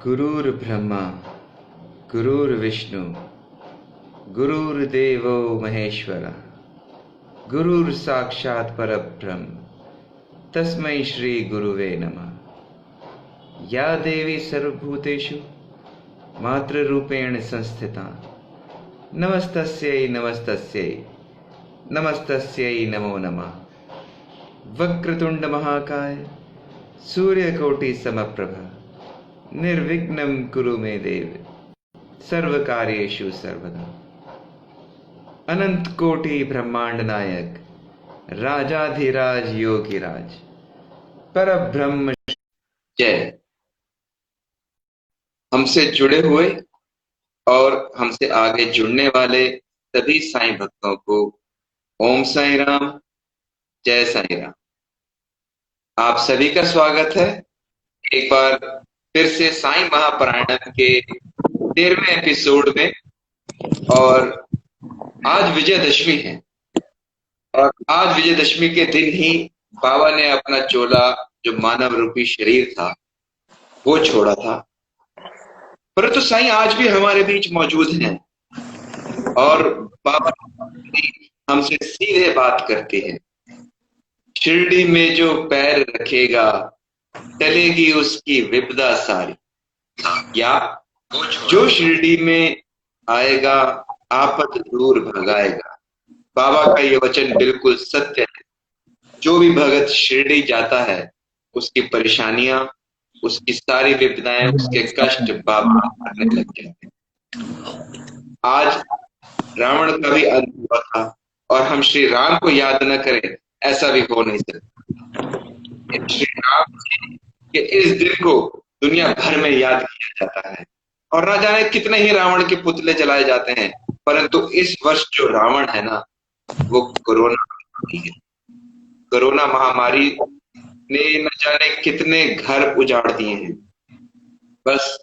गुरुर्ब्रह्मा गुरुर्विष्णु गुरुर्देवो महेश्वरा गुरुर्साक्षात् परब्रह्म तस्मै श्री गुरुवे नमः। या देवी सर्वभूतेषु मातृरूपेण संस्थिता नमस्तस्यै नमस्तस्यै नमस्तस्यै नमो नमः। वक्रतुंड महाकाय सूर्यकोटि समप्रभा निर्विघ्नं कुरु मे देव सर्वकार्येषु सर्वदा। अनंत कोटि ब्रह्मांड नायक राजाधिराज योगिराज परब्रह्म जय। हमसे जुड़े हुए और हमसे आगे जुड़ने वाले सभी साईं भक्तों को ओम साईं राम, जय साईं राम। आप सभी का स्वागत है एक बार फिर से साईं महापारायण के 13वें एपिसोड में। और आज विजयदशमी है और आज विजयदशमी के दिन ही बाबा ने अपना चोला, जो मानव रूपी शरीर था, वो छोड़ा था। परंतु साईं आज भी हमारे बीच मौजूद हैं और बाबा हमसे सीधे बात करते हैं। शिरडी में जो पैर रखेगा टलेगी उसकी विपदा सारी, या जो शिरडी में आएगा आपद दूर भगाएगा। बाबा का ये वचन बिल्कुल सत्य है। जो भी भगत शिरडी जाता है उसकी परेशानियां, उसकी सारी विपदाएं, उसके कष्ट बाबा करने लग जाते हैं। आज रावण का भी अंत हुआ था और हम श्री राम को याद न करें, ऐसा भी हो नहीं सकता। श्री राम के इस दिन को दुनिया भर में याद किया जाता है और ना जाने कितने ही रावण के पुतले जलाए जाते हैं। परंतु इस वर्ष जो रावण है ना, वो कोरोना है। कोरोना महामारी ने न जाने कितने घर उजाड़ दिए हैं। बस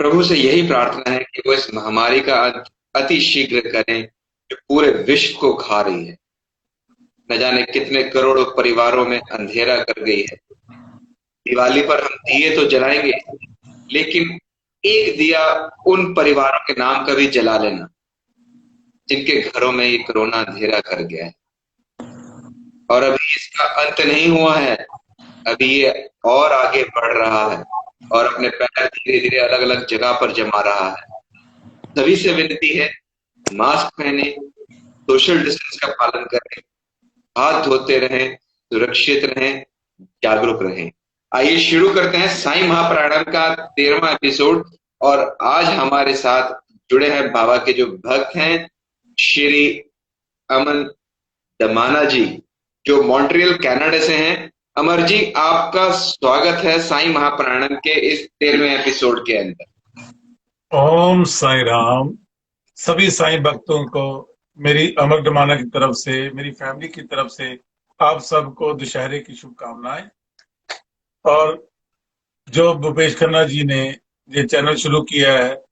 प्रभु से यही प्रार्थना है कि वो इस महामारी का अंत अति शीघ्र करें जो पूरे विश्व को खा रही है। न जाने कितने करोड़ों परिवारों में अंधेरा कर गई है। दिवाली पर हम दिए तो जलाएंगे, लेकिन एक दिया उन परिवारों के नाम का भी जला लेना जिनके घरों में ये कोरोना अंधेरा कर गया है। और अभी इसका अंत नहीं हुआ है, अभी ये और आगे बढ़ रहा है और अपने पैर धीरे धीरे अलग अलग जगह पर जमा रहा है। सभी से विनती है, मास्क पहने, सोशल डिस्टेंस का पालन करें, हाथ धोते रहें, सुरक्षित रहें, जागरूक रहें। आइए शुरू करते हैं साईं महापारायण का 13वां एपिसोड। और आज हमारे साथ जुड़े हैं बाबा के जो भक्त हैं, श्री अमन दमाना जी, जो मॉन्ट्रियल कनाडा से हैं। अमर जी, आपका स्वागत है साईं महापारायण के इस 13वें एपिसोड के अंदर। ओम साईं राम। सभी साईं भक्तों को मेरी अमर दमाना की तरफ से, मेरी फैमिली की तरफ से आप सबको दशहरे की शुभकामनाएं। और जो भूपेश खन्ना जी ने ये चैनल शुरू किया है,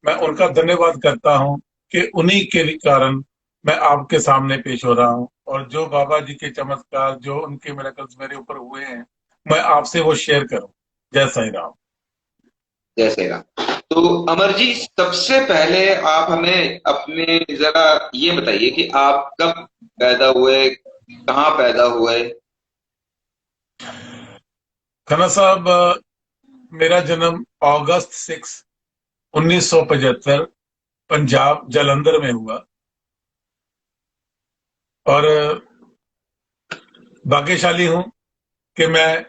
मैं उनका धन्यवाद करता हूं कि उन्हीं के कारण मैं आपके सामने पेश हो रहा हूं। और जो बाबा जी के चमत्कार, जो उनके मिरेकल्स मेरे ऊपर हुए हैं, मैं आपसे वो शेयर करूं। जय साईं राम। जय साईं राम। तो अमर जी, सबसे पहले आप हमें अपने जरा ये बताइए कि आप कब पैदा हुए, कहाँ पैदा हुए? खन्ना साहब, मेरा जन्म अगस्त 6, 1975 पंजाब जालंधर में हुआ। और भाग्यशाली हूं कि मैं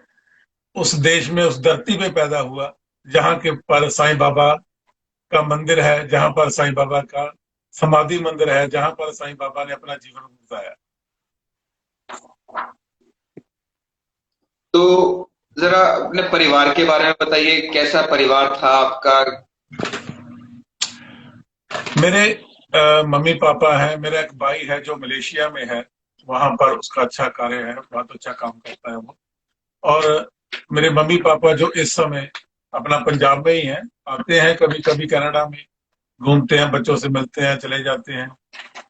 उस देश में, उस धरती पे पैदा हुआ जहां के पर साईं बाबा का मंदिर है, जहां पर साईं बाबा का समाधि मंदिर है, जहां पर साईं बाबा ने अपना जीवन गुजारा। तो जरा अपने परिवार के बारे में बताइए, कैसा परिवार था आपका? मेरे मम्मी पापा हैं, मेरा एक भाई है जो मलेशिया में है, वहां पर उसका अच्छा कार्य है, बहुत अच्छा काम करता है वो। और मेरे मम्मी पापा जो इस समय अपना पंजाब में ही हैं, आते हैं कभी कभी कनाडा में, घूमते हैं, बच्चों से मिलते हैं, चले जाते हैं।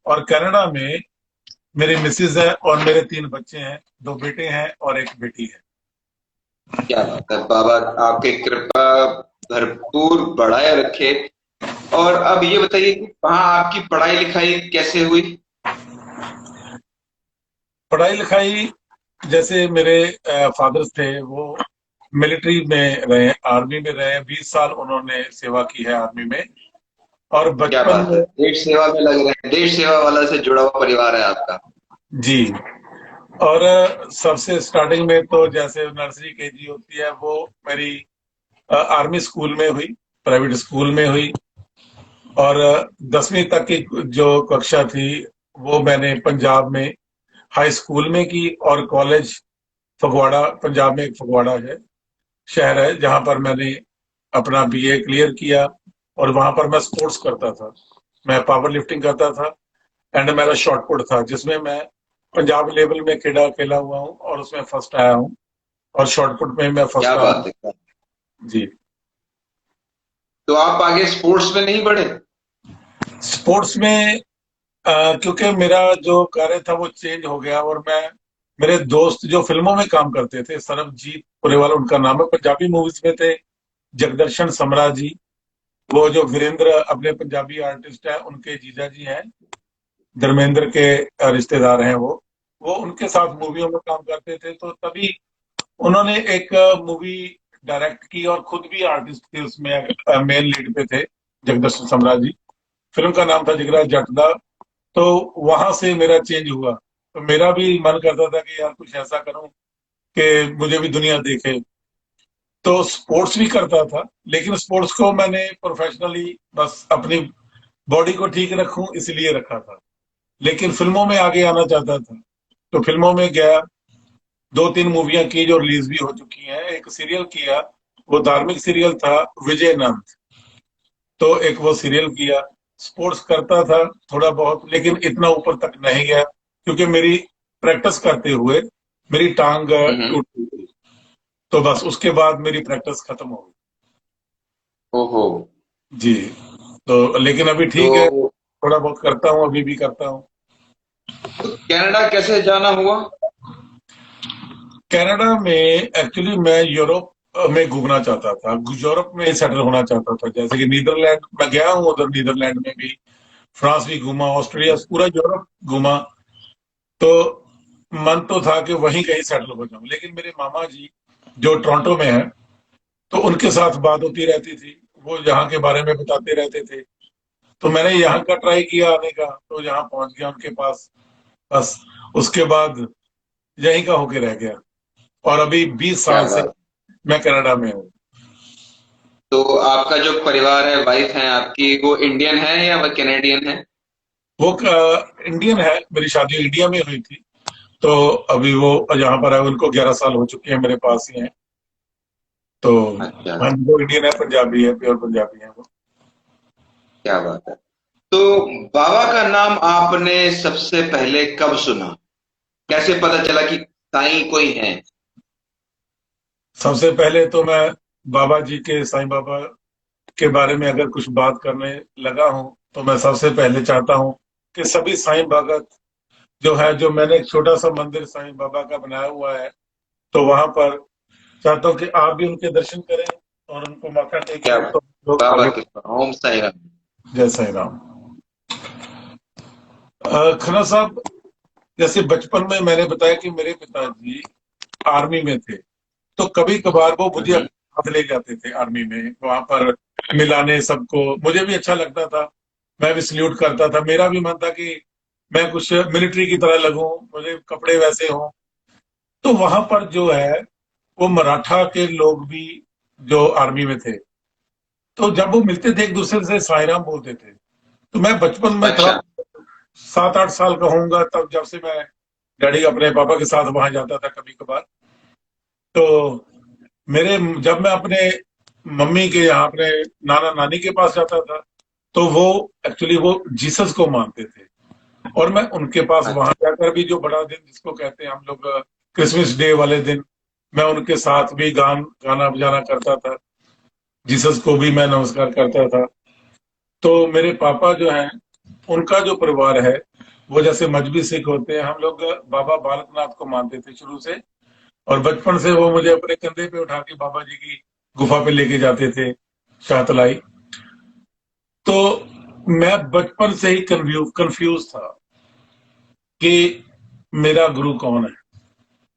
और कनाडा में मेरी मिसेज है और मेरे 3 बच्चे हैं, 2 बेटे हैं और 1 बेटी है। क्या बात है, बाबा आपकी कृपा भरपूर बढ़ाए रखे। और अब ये बताइए कि वहाँ आपकी पढ़ाई लिखाई कैसे हुई? पढ़ाई लिखाई, जैसे मेरे फादर थे, वो मिलिट्री में रहे, आर्मी में रहे, 20 साल उन्होंने सेवा की है आर्मी में। और क्या बचपन बात है, में, देश सेवा में लग रहे हैं, देश सेवा वाला से जुड़ा हुआ परिवार है आपका। जी। और सबसे स्टार्टिंग में तो जैसे नर्सरी केजी होती है, वो मेरी आर्मी स्कूल में हुई, प्राइवेट स्कूल में हुई। और 10वीं तक की जो कक्षा थी वो मैंने पंजाब में हाई स्कूल में की। और कॉलेज फगवाड़ा, पंजाब में एक फगवाड़ा है, शहर है, जहां पर मैंने अपना बीए क्लियर किया। और वहां पर मैं स्पोर्ट्स करता था, मैं पावर लिफ्टिंग करता था। एंड मेरा शॉट पुट था, जिसमें मैं पंजाब लेवल में खेला खेला हुआ हूँ और उसमें फर्स्ट आया हूँ। और शॉट पुट में मैं क्या फर्स्ट आया बात हूँ। है। जी। तो आप आगे स्पोर्ट्स में नहीं बढ़े? स्पोर्ट्स में क्योंकि मेरा जो कार्य था वो चेंज हो गया। और मैं, मेरे दोस्त जो फिल्मों में काम करते थे, सरबजीत पुरेवाला उनका नाम है, पंजाबी मूवीज में थे। जगदर्शन समरा जी, वो जो वीरेंद्र अपने पंजाबी आर्टिस्ट है, उनके जीजा जी हैं, धर्मेंद्र के रिश्तेदार हैं वो उनके साथ मूवियों में काम करते थे। तो तभी उन्होंने एक मूवी डायरेक्ट की और खुद भी आर्टिस्ट थे उसमें, मेन लीड पे थे जगदर्शन समरा जी। फिल्म का नाम था जिगरा जटदा। तो वहां से मेरा चेंज हुआ। तो मेरा भी मन करता था कि यार कुछ ऐसा करूं कि मुझे भी दुनिया देखे। तो स्पोर्ट्स भी करता था, लेकिन स्पोर्ट्स को मैंने प्रोफेशनली बस अपनी बॉडी को ठीक रखूं इसलिए रखा था। लेकिन फिल्मों में आगे आना चाहता था, तो फिल्मों में गया। 2-3 मूवियां की जो रिलीज भी हो चुकी हैं। एक सीरियल किया, वो धार्मिक सीरियल था, विजय नंद। तो एक वो सीरियल किया। स्पोर्ट्स करता था थोड़ा बहुत, लेकिन इतना ऊपर तक नहीं गया, क्योंकि मेरी प्रैक्टिस करते हुए मेरी टांग हम्म। टूट गई। तो बस उसके बाद मेरी प्रैक्टिस खत्म हो ओहो। गई। जी। तो लेकिन अभी ठीक है, तो थोड़ा बहुत करता हूँ, अभी भी करता हूँ। तो कनाडा कैसे जाना हुआ? कनाडा में एक्चुअली मैं यूरोप में घूमना चाहता था, यूरोप में सेटल होना चाहता था। जैसे कि नीदरलैंड मैं गया हूँ, उधर नीदरलैंड में भी, फ्रांस भी घूमा, ऑस्ट्रेलिया, पूरा यूरोप घूमा। तो मन तो था कि वहीं कहीं सेटल हो जाऊं। लेकिन मेरे मामा जी जो टोरंटो में है, तो उनके साथ बात होती रहती थी, वो यहाँ के बारे में बताते रहते थे। तो मैंने यहाँ का ट्राई किया आने का, तो यहाँ पहुंच गया उनके पास। बस उसके बाद यहीं का होके रह गया। और अभी 20 साल क्या से बात। मैं कनाडा में हूँ। तो आपका जो परिवार है, वाइफ है आपकी, वो इंडियन है या वह कैनेडियन है? वो इंडियन है, मेरी शादी इंडिया में हुई थी। तो अभी वो यहाँ पर है, उनको 11 साल हो चुके हैं, मेरे पास ही हैं। तो अच्छा हाँ, अच्छा। वो इंडियन है, पंजाबी है, प्योर पंजाबी है वो। क्या बात है। तो बाबा का नाम आपने सबसे पहले कब सुना? कैसे पता चला कि साईं कोई है? सबसे पहले तो मैं बाबा जी के, साईं बाबा के बारे में अगर कुछ बात करने लगा हूं, तो मैं सबसे पहले चाहता हूं कि सभी साईं भगत जो है, जो मैंने एक छोटा सा मंदिर साईं बाबा का बनाया हुआ है, तो वहां पर चाहता हूँ कि आप भी उनके दर्शन करें और उनको माथा क्या टेकें, बात। तो लोग बाबा आगे। के ओम साईं राम। जय साईं राम। खन्ना साहब, जैसे बचपन में मैंने बताया कि मेरे पिताजी आर्मी में थे, तो कभी कभार वो मुझे हम्म। अपने साथ ले जाते थे आर्मी में, वहां पर मिलाने सबको। मुझे भी अच्छा लगता था, मैं भी सल्यूट करता था। मेरा भी मन था कि मैं कुछ मिलिट्री की तरह लगूं, मुझे कपड़े वैसे हों। तो वहां पर जो है, वो मराठा के लोग भी जो आर्मी में थे, तो जब वो मिलते थे एक दूसरे से सायराम बोलते थे। तो मैं बचपन में था, अच्छा। 7-8 साल का होऊंगा तब, जब से मैं डैडी अपने पापा के साथ वहां जाता था कभी कभार। तो मेरे, जब मैं अपने मम्मी के यहाँ, अपने नाना नानी के पास जाता था, तो वो एक्चुअली वो जीसस को मानते थे। और मैं उनके पास वहां अच्छा। जाकर भी, जो बड़ा दिन जिसको कहते हैं हम लोग, क्रिसमस डे वाले दिन, मैं उनके साथ भी गाना बजाना करता था, जीसस को भी मैं नमस्कार करता था। तो मेरे पापा जो हैं, उनका जो परिवार है, वो जैसे मजबी सिख होते हैं, हम लोग बाबा बालकनाथ को मानते थे शुरू से। और बचपन से वो मुझे अपने कंधे पे उठा के बाबा जी की गुफा पे लेके जाते थे। शाहतलाई। तो मैं बचपन से ही कंफ्यूज था कि मेरा गुरु कौन है।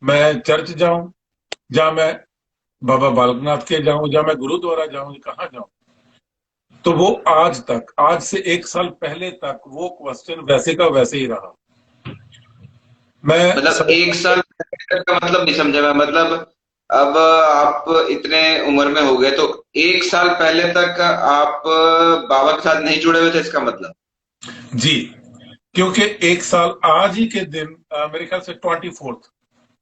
मैं चर्च जाऊं, जहां मैं बाबा बालकनाथ के जाऊं, जहां मैं गुरुद्वारा जाऊं, कहाँ जाऊं। तो वो आज तक, आज से 1 साल पहले तक वो क्वेश्चन वैसे का वैसे ही रहा। मैं मतलब एक साल पहले का मतलब नहीं समझा मैं, मतलब अब आप इतने उम्र में हो गए तो 1 साल पहले तक आप बाबा के साथ नहीं जुड़े हुए थे, इसका मतलब? जी, क्योंकि 1 साल आज ही के दिन, मेरे ख्याल से 24,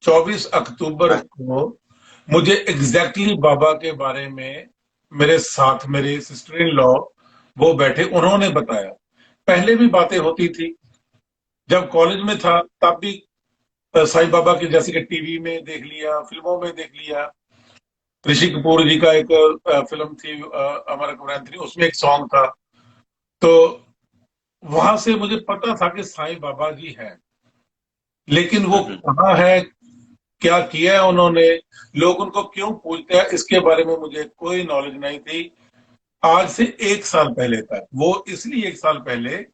24 अक्टूबर को मुझे एग्जैक्टली बाबा के बारे में मेरे साथ मेरे सिस्टर इन लॉ वो बैठे, उन्होंने बताया। पहले भी बातें होती थी, जब कॉलेज में था तब भी साईं बाबा की, जैसे कि टीवी में देख लिया, फिल्मों में देख लिया। ऋषि कपूर जी का एक फिल्म थी, अमर अकबर एंथनी, उसमें एक सॉन्ग था। तो वहां से मुझे पता था कि साईं बाबा जी हैं, लेकिन वो हम्म। कहाँ है, क्या किया है उन्होंने, लोग उनको क्यों पूजते हैं, इसके बारे में मुझे कोई नॉलेज नहीं थी। आज से 1 साल पहले तक, वो इसलिए 1 साल पहले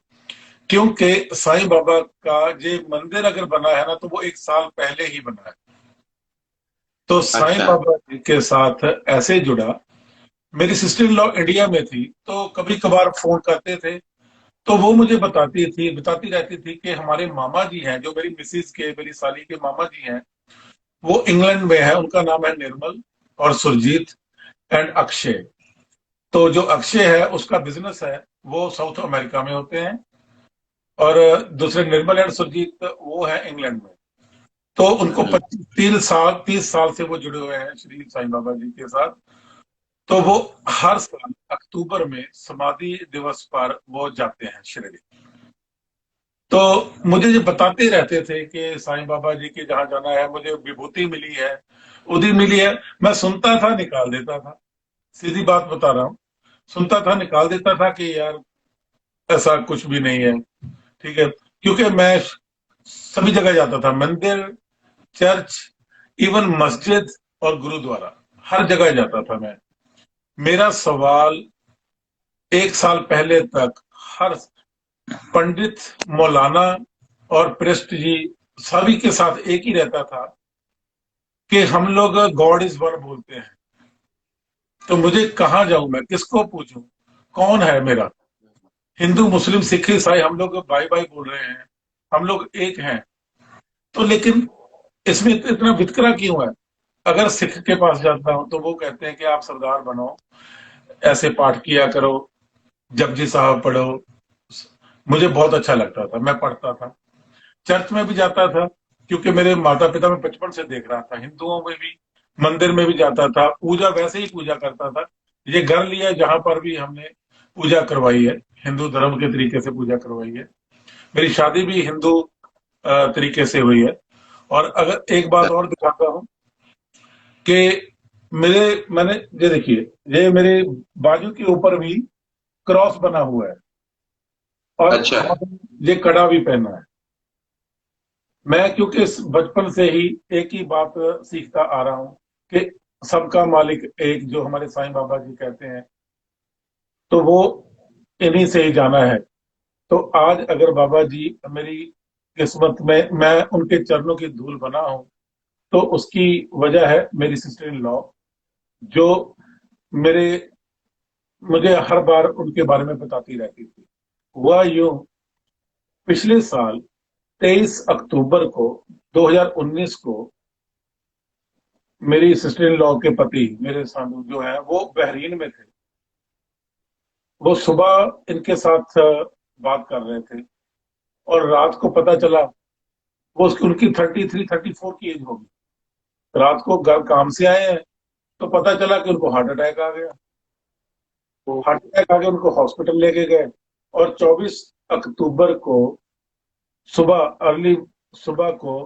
क्योंकि साईं बाबा का जो मंदिर अगर बना है ना, तो वो 1 साल पहले ही बना है। तो साईं अच्छा। बाबा जी के साथ ऐसे जुड़ा। मेरी सिस्टर इन लॉ इंडिया में थी, तो कभी कभार फोन करते थे, तो वो मुझे बताती रहती थी कि हमारे मामा जी हैं, जो मेरी मिसिस के, मेरी साली के मामा जी हैं, वो इंग्लैंड में है। उनका नाम है निर्मल और सुरजीत एंड अक्षय। तो जो अक्षय है उसका बिजनेस है, वो साउथ अमेरिका में होते हैं, और दूसरे निर्मल एंड सुरजीत वो है इंग्लैंड में। तो उनको हम्म। 25 30 साल 30 साल से वो जुड़े हुए हैं श्री साईं बाबा जी के साथ। तो वो हर साल अक्टूबर में समाधि दिवस पर वो जाते हैं शिरडी। तो मुझे ये बताते रहते थे कि साईं बाबा जी के जहां जाना है, मुझे विभूति मिली है, उदी मिली है। मैं सुनता था, निकाल देता था। सीधी बात बता रहा हूँ, सुनता था, निकाल देता था कि यार ऐसा कुछ भी नहीं है। ठीक है, क्योंकि मैं सभी जगह जाता था, मंदिर, चर्च, इवन मस्जिद और गुरुद्वारा, हर जगह जाता था मैं। मेरा सवाल 1 साल पहले तक हर पंडित, मौलाना और प्रेस्ट जी, सभी के साथ एक ही रहता था कि हम लोग गॉड इज वन बोलते हैं। तो मुझे कहाँ जाऊं, मैं किसको पूछूं, कौन है मेरा? हिंदू मुस्लिम सिख ईसाई हम लोग भाई भाई बोल रहे हैं, हम लोग एक हैं। तो लेकिन इसमें इतना वितकरा क्यों है? अगर सिख के पास जाता हूं तो वो कहते हैं कि आप सरदार बनो, ऐसे पाठ किया करो, जपजी साहब पढ़ो। मुझे बहुत अच्छा लगता था, मैं पढ़ता था। चर्च में भी जाता था, क्योंकि मेरे माता पिता मैं बचपन से देख रहा था, हिंदुओं में भी, मंदिर में भी जाता था। पूजा वैसे ही पूजा करता था, ये घर लिया जहां पर भी हमने पूजा करवाई है, हिंदू धर्म के तरीके से पूजा करवाई है। मेरी शादी भी हिंदू तरीके से हुई है। और अगर एक बात और दिखाता हूँ कि मैंने ये देखिए, ये मेरे बाजू के ऊपर भी क्रॉस बना हुआ है, और अच्छा। हाथ में ये कड़ा भी पहना है। मैं क्योंकि इस बचपन से ही एक ही बात सीखता आ रहा हूं कि सबका मालिक एक, जो हमारे साईं बाबा जी कहते हैं, तो वो इन्हीं से ही जाना है। तो आज अगर बाबा जी मेरी किस्मत में, मैं उनके चरणों की धूल बना हूं, तो उसकी वजह है मेरी सिस्टर इन लॉ, जो मेरे मुझे हर बार उनके बारे में बताती रहती थी। हुआ यूं, पिछले साल 23 अक्टूबर को, 2019 को, मेरी सिस्टर इन लॉ के पति, मेरे साधु जो है, वो बहरीन में थे। वो सुबह इनके साथ बात कर रहे थे, और रात को पता चला, वो उनकी 33 34 की एज होगी। रात को घर काम से आए हैं, तो पता चला कि उनको हार्ट अटैक आ गया। वो हार्ट अटैक आ गया, उनको हॉस्पिटल लेके गए। और 24 अक्टूबर को सुबह, अर्ली सुबह को,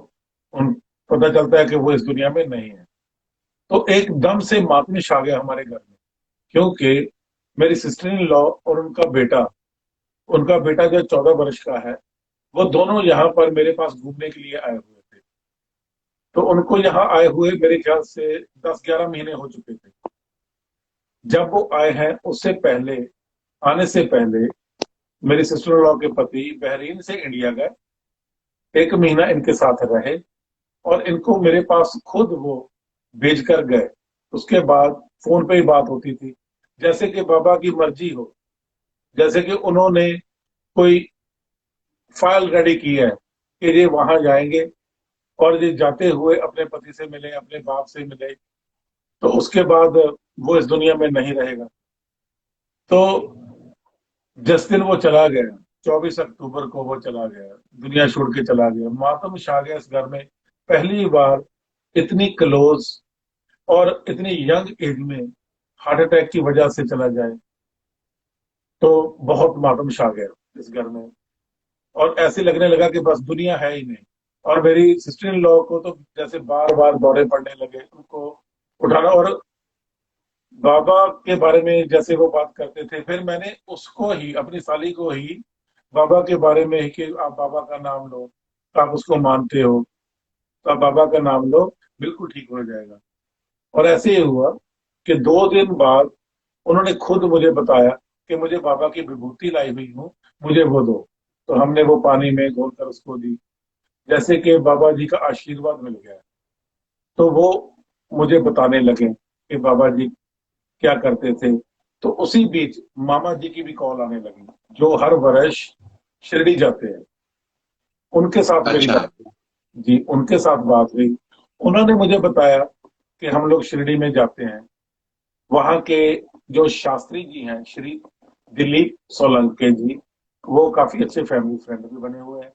उन पता चलता है कि वो इस दुनिया में नहीं है। तो एकदम से मातमिश आ गया हमारे घर में, क्योंकि मेरी सिस्टर इन लॉ और उनका बेटा जो 14 वर्ष का है, वो दोनों यहाँ पर मेरे पास घूमने के लिए आए हुए थे। तो उनको यहाँ आए हुए मेरे ख्याल से 10 11 महीने हो चुके थे। जब वो आए हैं उससे पहले, आने से पहले मेरी सिस्टर इन लॉ के पति बहरीन से इंडिया गए, 1 महीना इनके साथ रहे और इनको मेरे पास खुद वो भेज कर गए। उसके बाद फोन पे ही बात होती थी, जैसे कि बाबा की मर्जी हो, जैसे कि उन्होंने कोई फाइल रेडी की है कि ये वहां जाएंगे और ये जाते हुए अपने पति से मिले, अपने बाप से मिले, तो उसके बाद वो इस दुनिया में नहीं रहेगा। तो जिस दिन वो चला गया, 24 अक्टूबर को वो चला गया, दुनिया छोड़ के चला गया, मातम छा गया इस घर में। पहली बार इतनी क्लोज और इतनी यंग एज में हार्ट अटैक की वजह से चला जाए, तो बहुत मातम छा गया इस घर में। और ऐसे लगने लगा कि बस दुनिया है ही नहीं। और मेरी सिस्टर इन लॉ को तो जैसे बार बार दौरे पड़ने लगे, उनको उठाना। और बाबा के बारे में जैसे वो बात करते थे, फिर मैंने उसको ही, अपनी साली को ही बाबा के बारे में ही कि आप बाबा का नाम लो, आप उसको मानते हो तो आप बाबा का नाम लो, बिल्कुल ठीक हो जाएगा। और ऐसे ही हुआ कि 2 दिन बाद उन्होंने खुद मुझे बताया कि मुझे बाबा की विभूति लाई हुई हूँ, मुझे वो दो। तो हमने वो पानी में घोल कर उसको दी, जैसे कि बाबा जी का आशीर्वाद मिल गया। तो वो मुझे बताने लगे कि बाबा जी क्या करते थे। तो उसी बीच मामा जी की भी कॉल आने लगी, जो हर वर्ष शिरडी जाते हैं। उनके साथ मेरी अच्छा। बात हुई। जी, उनके साथ बात हुई। उन्होंने मुझे बताया कि हम लोग शिरडी में जाते हैं। वहां के जो शास्त्री जी हैं, श्री दिलीप सोलंके जी, वो काफी अच्छे फैमिली फ्रेंड भी बने हुए हैं,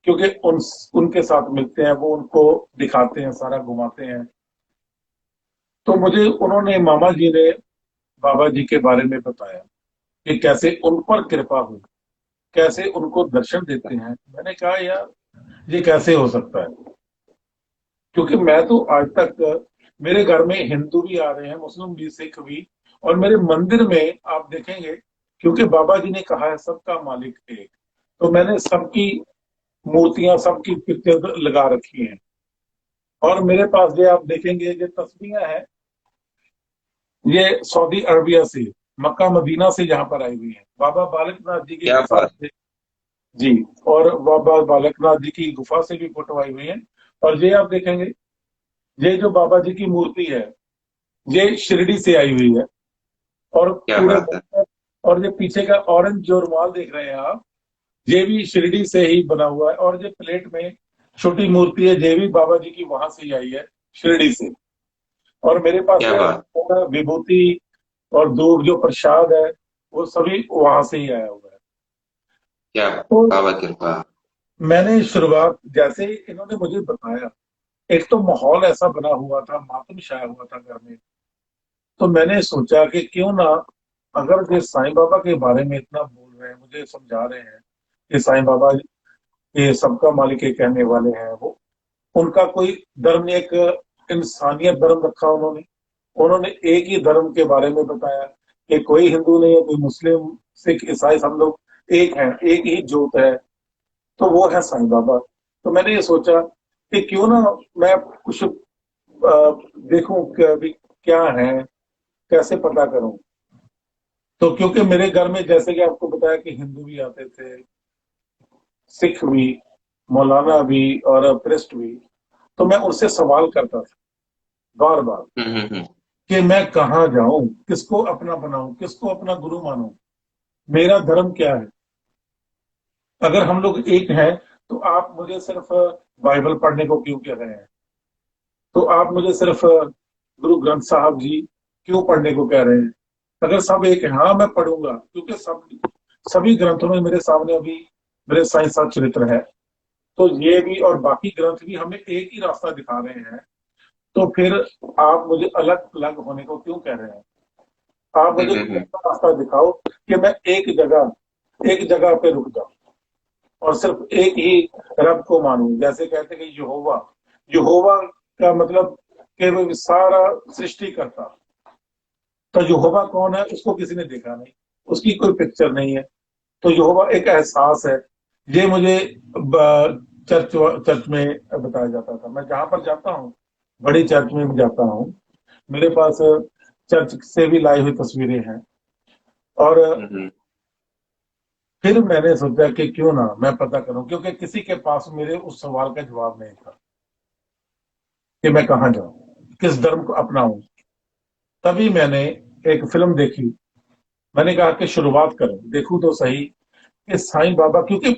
क्योंकि उनके साथ मिलते हैं, वो उनको दिखाते हैं, सारा घुमाते हैं। तो मुझे उन्होंने, मामा जी ने बाबा जी के बारे में बताया कि कैसे उन पर कृपा हुई, कैसे उनको दर्शन देते हैं। मैंने कहा यार, ये कैसे हो सकता है? क्योंकि मैं तो आज तक, मेरे घर में हिंदू भी आ रहे हैं, मुस्लिम भी, सिख भी, और मेरे मंदिर में आप देखेंगे, क्योंकि बाबा जी ने कहा है सबका मालिक एक, तो मैंने सबकी मूर्तियां, सबकी पिक्चर लगा रखी हैं। और मेरे पास जो आप देखेंगे, ये तस्वीरें हैं, ये सऊदी अरबिया से, मक्का मदीना से यहाँ पर आई हुई है, बाबा बालकनाथ जी की क्या गुफा बात। से। जी। और बाबा बालकनाथ जी की गुफा से भी फोटो आई हुई है। और ये आप देखेंगे, ये जो बाबा जी की मूर्ति है, ये शिरडी से आई हुई है। और क्या पूरे बात है। और ये पीछे का ऑरेंज जो रुमाल देख रहे हैं आप, ये भी शिरडी से ही बना हुआ है। और ये प्लेट में छोटी मूर्ति है, ये भी बाबा जी की वहां से ही आई है, शिरडी से। और मेरे पास क्या जो बात। विभूति और धूप जो प्रसाद है, वो सभी वहां से ही आया हुआ है। क्या तो बाबा कृपा। मैंने शुरुआत, जैसे ही इन्होंने मुझे बताया, एक तो माहौल ऐसा बना हुआ था, मातम छाया हुआ था घर में। तो मैंने सोचा कि क्यों ना, अगर ये साईं बाबा के बारे में इतना बोल रहे हैं, मुझे समझा रहे हैं कि साईं बाबा ये सबका मालिक ये कहने वाले हैं, वो उनका कोई धर्म नहीं, एक इंसानियत धर्म रखा उन्होंने। उन्होंने एक ही धर्म के बारे में बताया कि कोई हिंदू नहीं है, कोई मुस्लिम, सिख, ईसाई, सब लोग एक हैं, एक ही जोत है, तो वो है साईं बाबा। तो मैंने ये सोचा कि क्यों ना मैं कुछ देखूं कि अभी क्या है, कैसे पता करूं। तो क्योंकि मेरे घर में, जैसे कि आपको बताया, कि हिंदू भी आते थे, सिख भी, मौलाना भी, और प्रेस्ट भी। तो मैं उनसे सवाल करता था बार बार हम्म। कि मैं कहाँ जाऊं, किसको अपना बनाऊं, किसको अपना गुरु मानूं, मेरा धर्म क्या है। अगर हम लोग एक हैं, तो आप मुझे सिर्फ बाइबल पढ़ने को क्यों कह रहे हैं? तो आप मुझे सिर्फ गुरु ग्रंथ साहब जी क्यों पढ़ने को कह रहे हैं? अगर सब एक है, हाँ मैं पढ़ूंगा, क्योंकि सभी ग्रंथों में मेरे सामने अभी मेरे साईं साहब चरित्र है। तो ये भी और बाकी ग्रंथ भी हमें एक ही रास्ता दिखा रहे हैं। तो फिर आप मुझे अलग अलग होने को क्यों कह रहे हैं? आप मुझे कोई हम्म। ऐसा रास्ता दिखाओ कि मैं एक जगह पे रुक जाऊं और सिर्फ एक ही रब को मानूं। जैसे कहते हैं कि यहोवा, यहोवा का मतलब कि वो सारा सृष्टि करता। तो यहोवा कौन है, उसको किसी ने देखा नहीं, उसकी कोई पिक्चर नहीं है। तो यहोवा एक एहसास है। ये मुझे चर्च चर्च में बताया जाता था। मैं जहां पर जाता हूँ, बड़ी चर्च में भी जाता हूँ, मेरे पास चर्च से भी लाई हुई तस्वीरें हैं। और हम्म। फिर मैंने सोचा कि क्यों ना मैं पता करूं, क्योंकि किसी के पास मेरे उस सवाल का जवाब नहीं था कि मैं कहाँ जाऊं, किस धर्म को अपनाऊं। तभी मैंने एक फिल्म देखी। मैंने कहा कि शुरुआत करूं, देखूं तो सही कि साईं बाबा, क्योंकि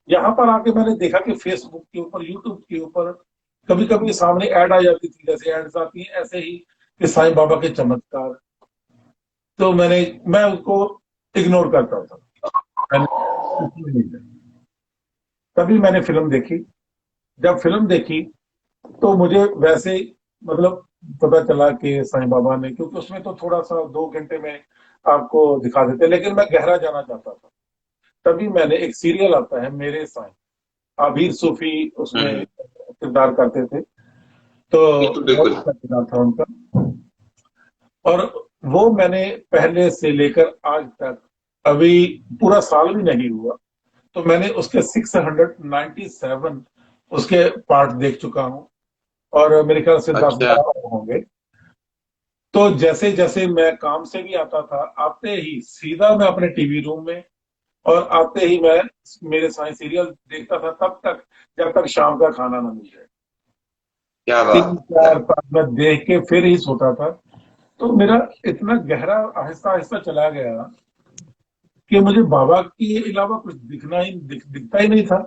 यहाँ पर आके मैंने देखा कि फेसबुक के ऊपर, यूट्यूब के ऊपर कभी कभी सामने ऐड आ जाती थी, जैसे एड्स आती हैं ऐसे ही कि साईं बाबा के चमत्कार। तो मैं उसको इग्नोर करता था। मैंने तभी मैंने फिल्म देखी। जब फिल्म देखी तो मुझे वैसे ही, मतलब पता चला कि साईं बाबा ने, क्योंकि उसमें तो थोड़ा सा 2 घंटे में आपको दिखा देते, लेकिन मैं गहरा जाना चाहता था। तभी मैंने, एक सीरियल आता है मेरे साईं, आबिर सूफी उसमें हम्म। किरदार करते थे, तो बिल्कुल बहुत बिल्कुल। अच्छा किरदार था उनका। और वो मैंने पहले से लेकर आज तक, अभी पूरा साल भी नहीं हुआ तो मैंने उसके 697 उसके पार्ट देख चुका हूँ। और मेरे ख्याल से दस अच्छा। बारह और होंगे। तो जैसे जैसे मैं काम से भी आता था, आते ही सीधा मैं अपने टीवी रूम में, और आते ही मैं मेरे साइंस सीरियल देखता था तब तक, जब तक शाम का खाना ना मिल जाए। क्या तीन बात है। चार पाँच मैं देख के फिर ही सोता था। तो मेरा इतना गहरा आहिस्ता आहिस्ता चला गया कि मुझे बाबा के अलावा कुछ दिखता ही नहीं था,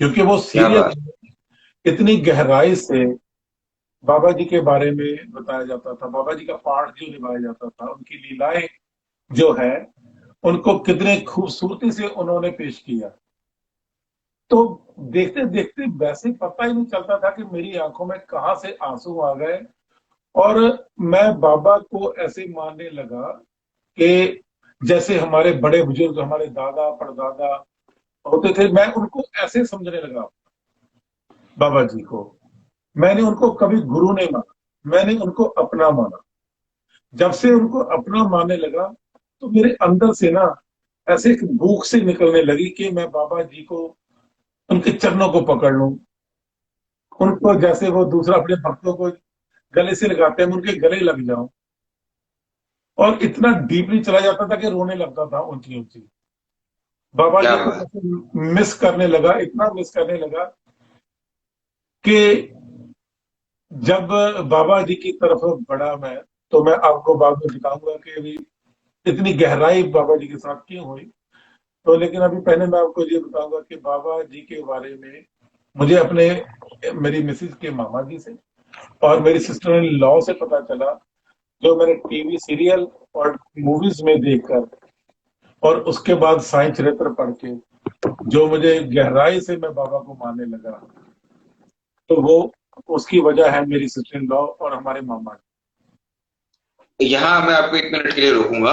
क्योंकि वो क्या सीरियल बात। इतनी गहराई से बाबा जी के बारे में बताया जाता था, बाबा जी का पाठ जो निभाया जाता था, उनकी लीलाएं जो है, उनको कितने खूबसूरती से उन्होंने पेश किया। तो देखते देखते वैसे पता ही नहीं चलता था कि मेरी आंखों में कहाँ से आंसू आ गए। और मैं बाबा को ऐसे मानने लगा कि जैसे हमारे बड़े बुजुर्ग, हमारे दादा परदादा होते थे, मैं उनको ऐसे समझने लगा बाबा जी को। मैंने उनको कभी गुरु नहीं माना, मैंने उनको अपना माना। जब से उनको अपना मानने लगा तो मेरे अंदर से ना ऐसे एक भूख से निकलने लगी कि मैं बाबा जी को, उनके चरणों को पकड़ लूं, उनको जैसे वो दूसरा अपने भक्तों को गले से लगाते हैं, मैं उनके गले लग जाऊं। और इतना डीपली चला जाता था कि रोने लगता था ऊंची ऊंची। बाबा क्या जी को बात। जैसे मिस करने लगा, इतना मिस करने लगा कि जब बाबा जी की तरफ बढ़ा मैं, तो मैं आपको बाद में दिखाऊंगा कि अभी इतनी गहराई बाबा जी के साथ क्यों हुई। तो लेकिन अभी पहले मैं आपको ये बताऊंगा कि बाबा जी के बारे में मुझे अपने, मेरी मिसेज के मामा जी से और मेरी सिस्टर इन लॉ से पता चला, जो मैंने टीवी सीरियल और मूवीज में देखकर, और उसके बाद साईं चरित्र पढ़ के, जो मुझे गहराई से मैं बाबा को मानने लगा। तो वो, उसकी वजह है मेरी सिस्टर इन लॉ और हमारे मामा यहाँ मैं आपको 1 मिनट के लिए रोकूंगा।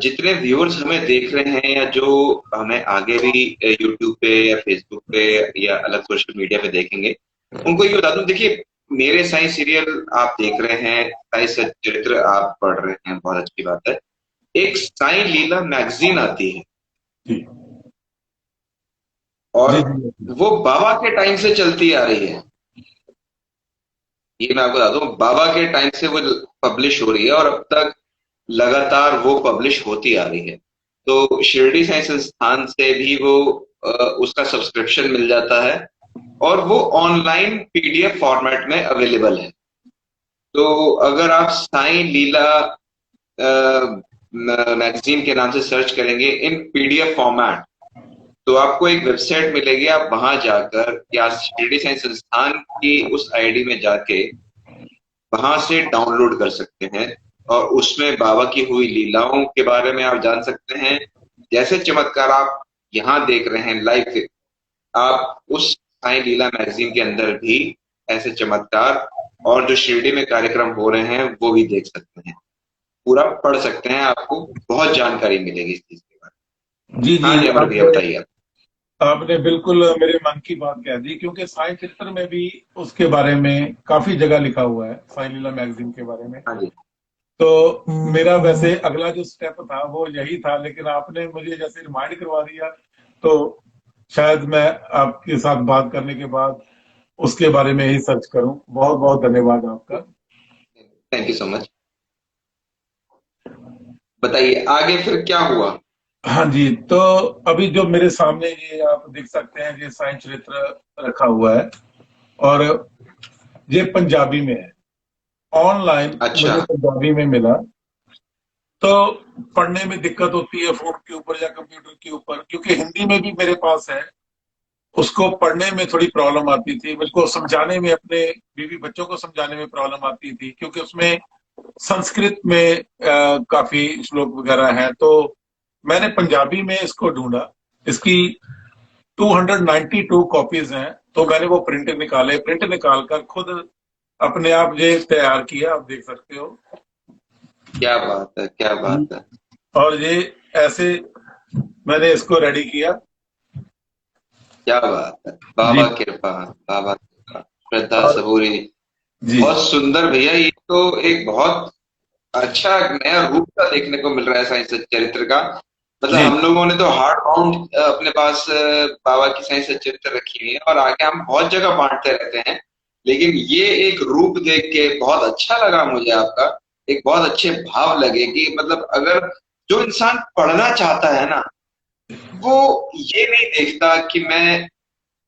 जितने व्यूअर्स हमें देख रहे हैं या जो हमें आगे भी यूट्यूब पे या फेसबुक पे या अलग सोशल मीडिया पे देखेंगे, उनको ये बता दूं, देखिए, मेरे साईं सीरियल आप देख रहे हैं, साईं सच्चरित्र आप पढ़ रहे हैं, बहुत अच्छी बात है। एक साईं लीला मैगजीन आती है, जी। और जी जी। वो बाबा के टाइम से चलती आ रही है। ये मैं आपको बता दूं, बाबा के टाइम से वो पब्लिश हो रही है, और अब तक लगातार वो पब्लिश होती आ रही है। तो शिरडी साईं संस्थान से भी वो उसका सब्सक्रिप्शन मिल जाता है, और वो ऑनलाइन पीडीएफ फॉर्मेट में अवेलेबल है। तो अगर आप साईं लीला मैगजीन के नाम से सर्च करेंगे इन पीडीएफ फॉर्मेट, तो आपको एक वेबसाइट मिलेगी, आप वहां जाकर या शिरडी साईं संस्थान की उस आईडी में जाके वहां से डाउनलोड कर सकते हैं, और उसमें बाबा की हुई लीलाओं के बारे में आप जान सकते हैं। जैसे चमत्कार आप यहाँ देख रहे हैं लाइव, आप उस साई लीला मैगजीन के अंदर भी ऐसे चमत्कार और जो शिरडी में कार्यक्रम हो रहे हैं वो भी देख सकते हैं, पूरा पढ़ सकते हैं, आपको बहुत जानकारी मिलेगी इस चीज के बारे जी में। हाँ जी। जी, अमर भैया आपने बताइए आप। आपने बिल्कुल मेरे मन की बात कह दी, क्योंकि साई चित्र में भी उसके बारे में काफी जगह लिखा हुआ है, साई लीला मैगजीन के बारे में। हाँ जी। तो मेरा वैसे अगला जो स्टेप था वो यही था, लेकिन आपने मुझे जैसे रिमाइंड करवा दिया, तो शायद मैं आपके साथ बात करने के बाद उसके बारे में ही सर्च करूं। बहुत बहुत धन्यवाद आपका। Thank you so much. बताइए आगे फिर क्या हुआ। हाँ जी, तो अभी जो मेरे सामने ये आप देख सकते हैं, ये साईं चरित्र रखा हुआ है, और ये पंजाबी में है। ऑनलाइन अच्छा। मुझे पंजाबी में मिला, तो पढ़ने में दिक्कत होती है फोन के ऊपर या कंप्यूटर के ऊपर, क्योंकि हिंदी में भी मेरे पास है। उसको पढ़ने में थोड़ी प्रॉब्लम आती थी, मुझको समझाने में, अपने बीवी बच्चों को समझाने में प्रॉब्लम आती थी, क्योंकि उसमें संस्कृत में काफी श्लोक वगैरह हैं। तो मैंने पंजाबी में इसको ढूंढा। इसकी 292 कॉपीज हैं, तो मैंने वो प्रिंट निकाल कर खुद अपने आप ये तैयार किया, आप देख सकते हो। क्या बात है, क्या बात है। और ये ऐसे मैंने इसको रेडी किया। क्या बात है, जी। बाबा कृपा, बाबा कृपा, श्रद्धा और सबूरी। जी। बहुत सुंदर भैया, ये तो एक बहुत अच्छा नया रूप का देखने को मिल रहा है साइंस चरित्र का। मतलब जी। हम लोगों ने तो हार्ड बाउंड अपने पास बाबा की साइंस चरित्र रखी हुई है और आगे हम बहुत जगह बांटते रहते हैं। लेकिन ये एक रूप देख के बहुत अच्छा लगा मुझे आपका। एक बहुत अच्छे भाव लगे कि मतलब अगर जो इंसान पढ़ना चाहता है ना, वो ये नहीं देखता कि मैं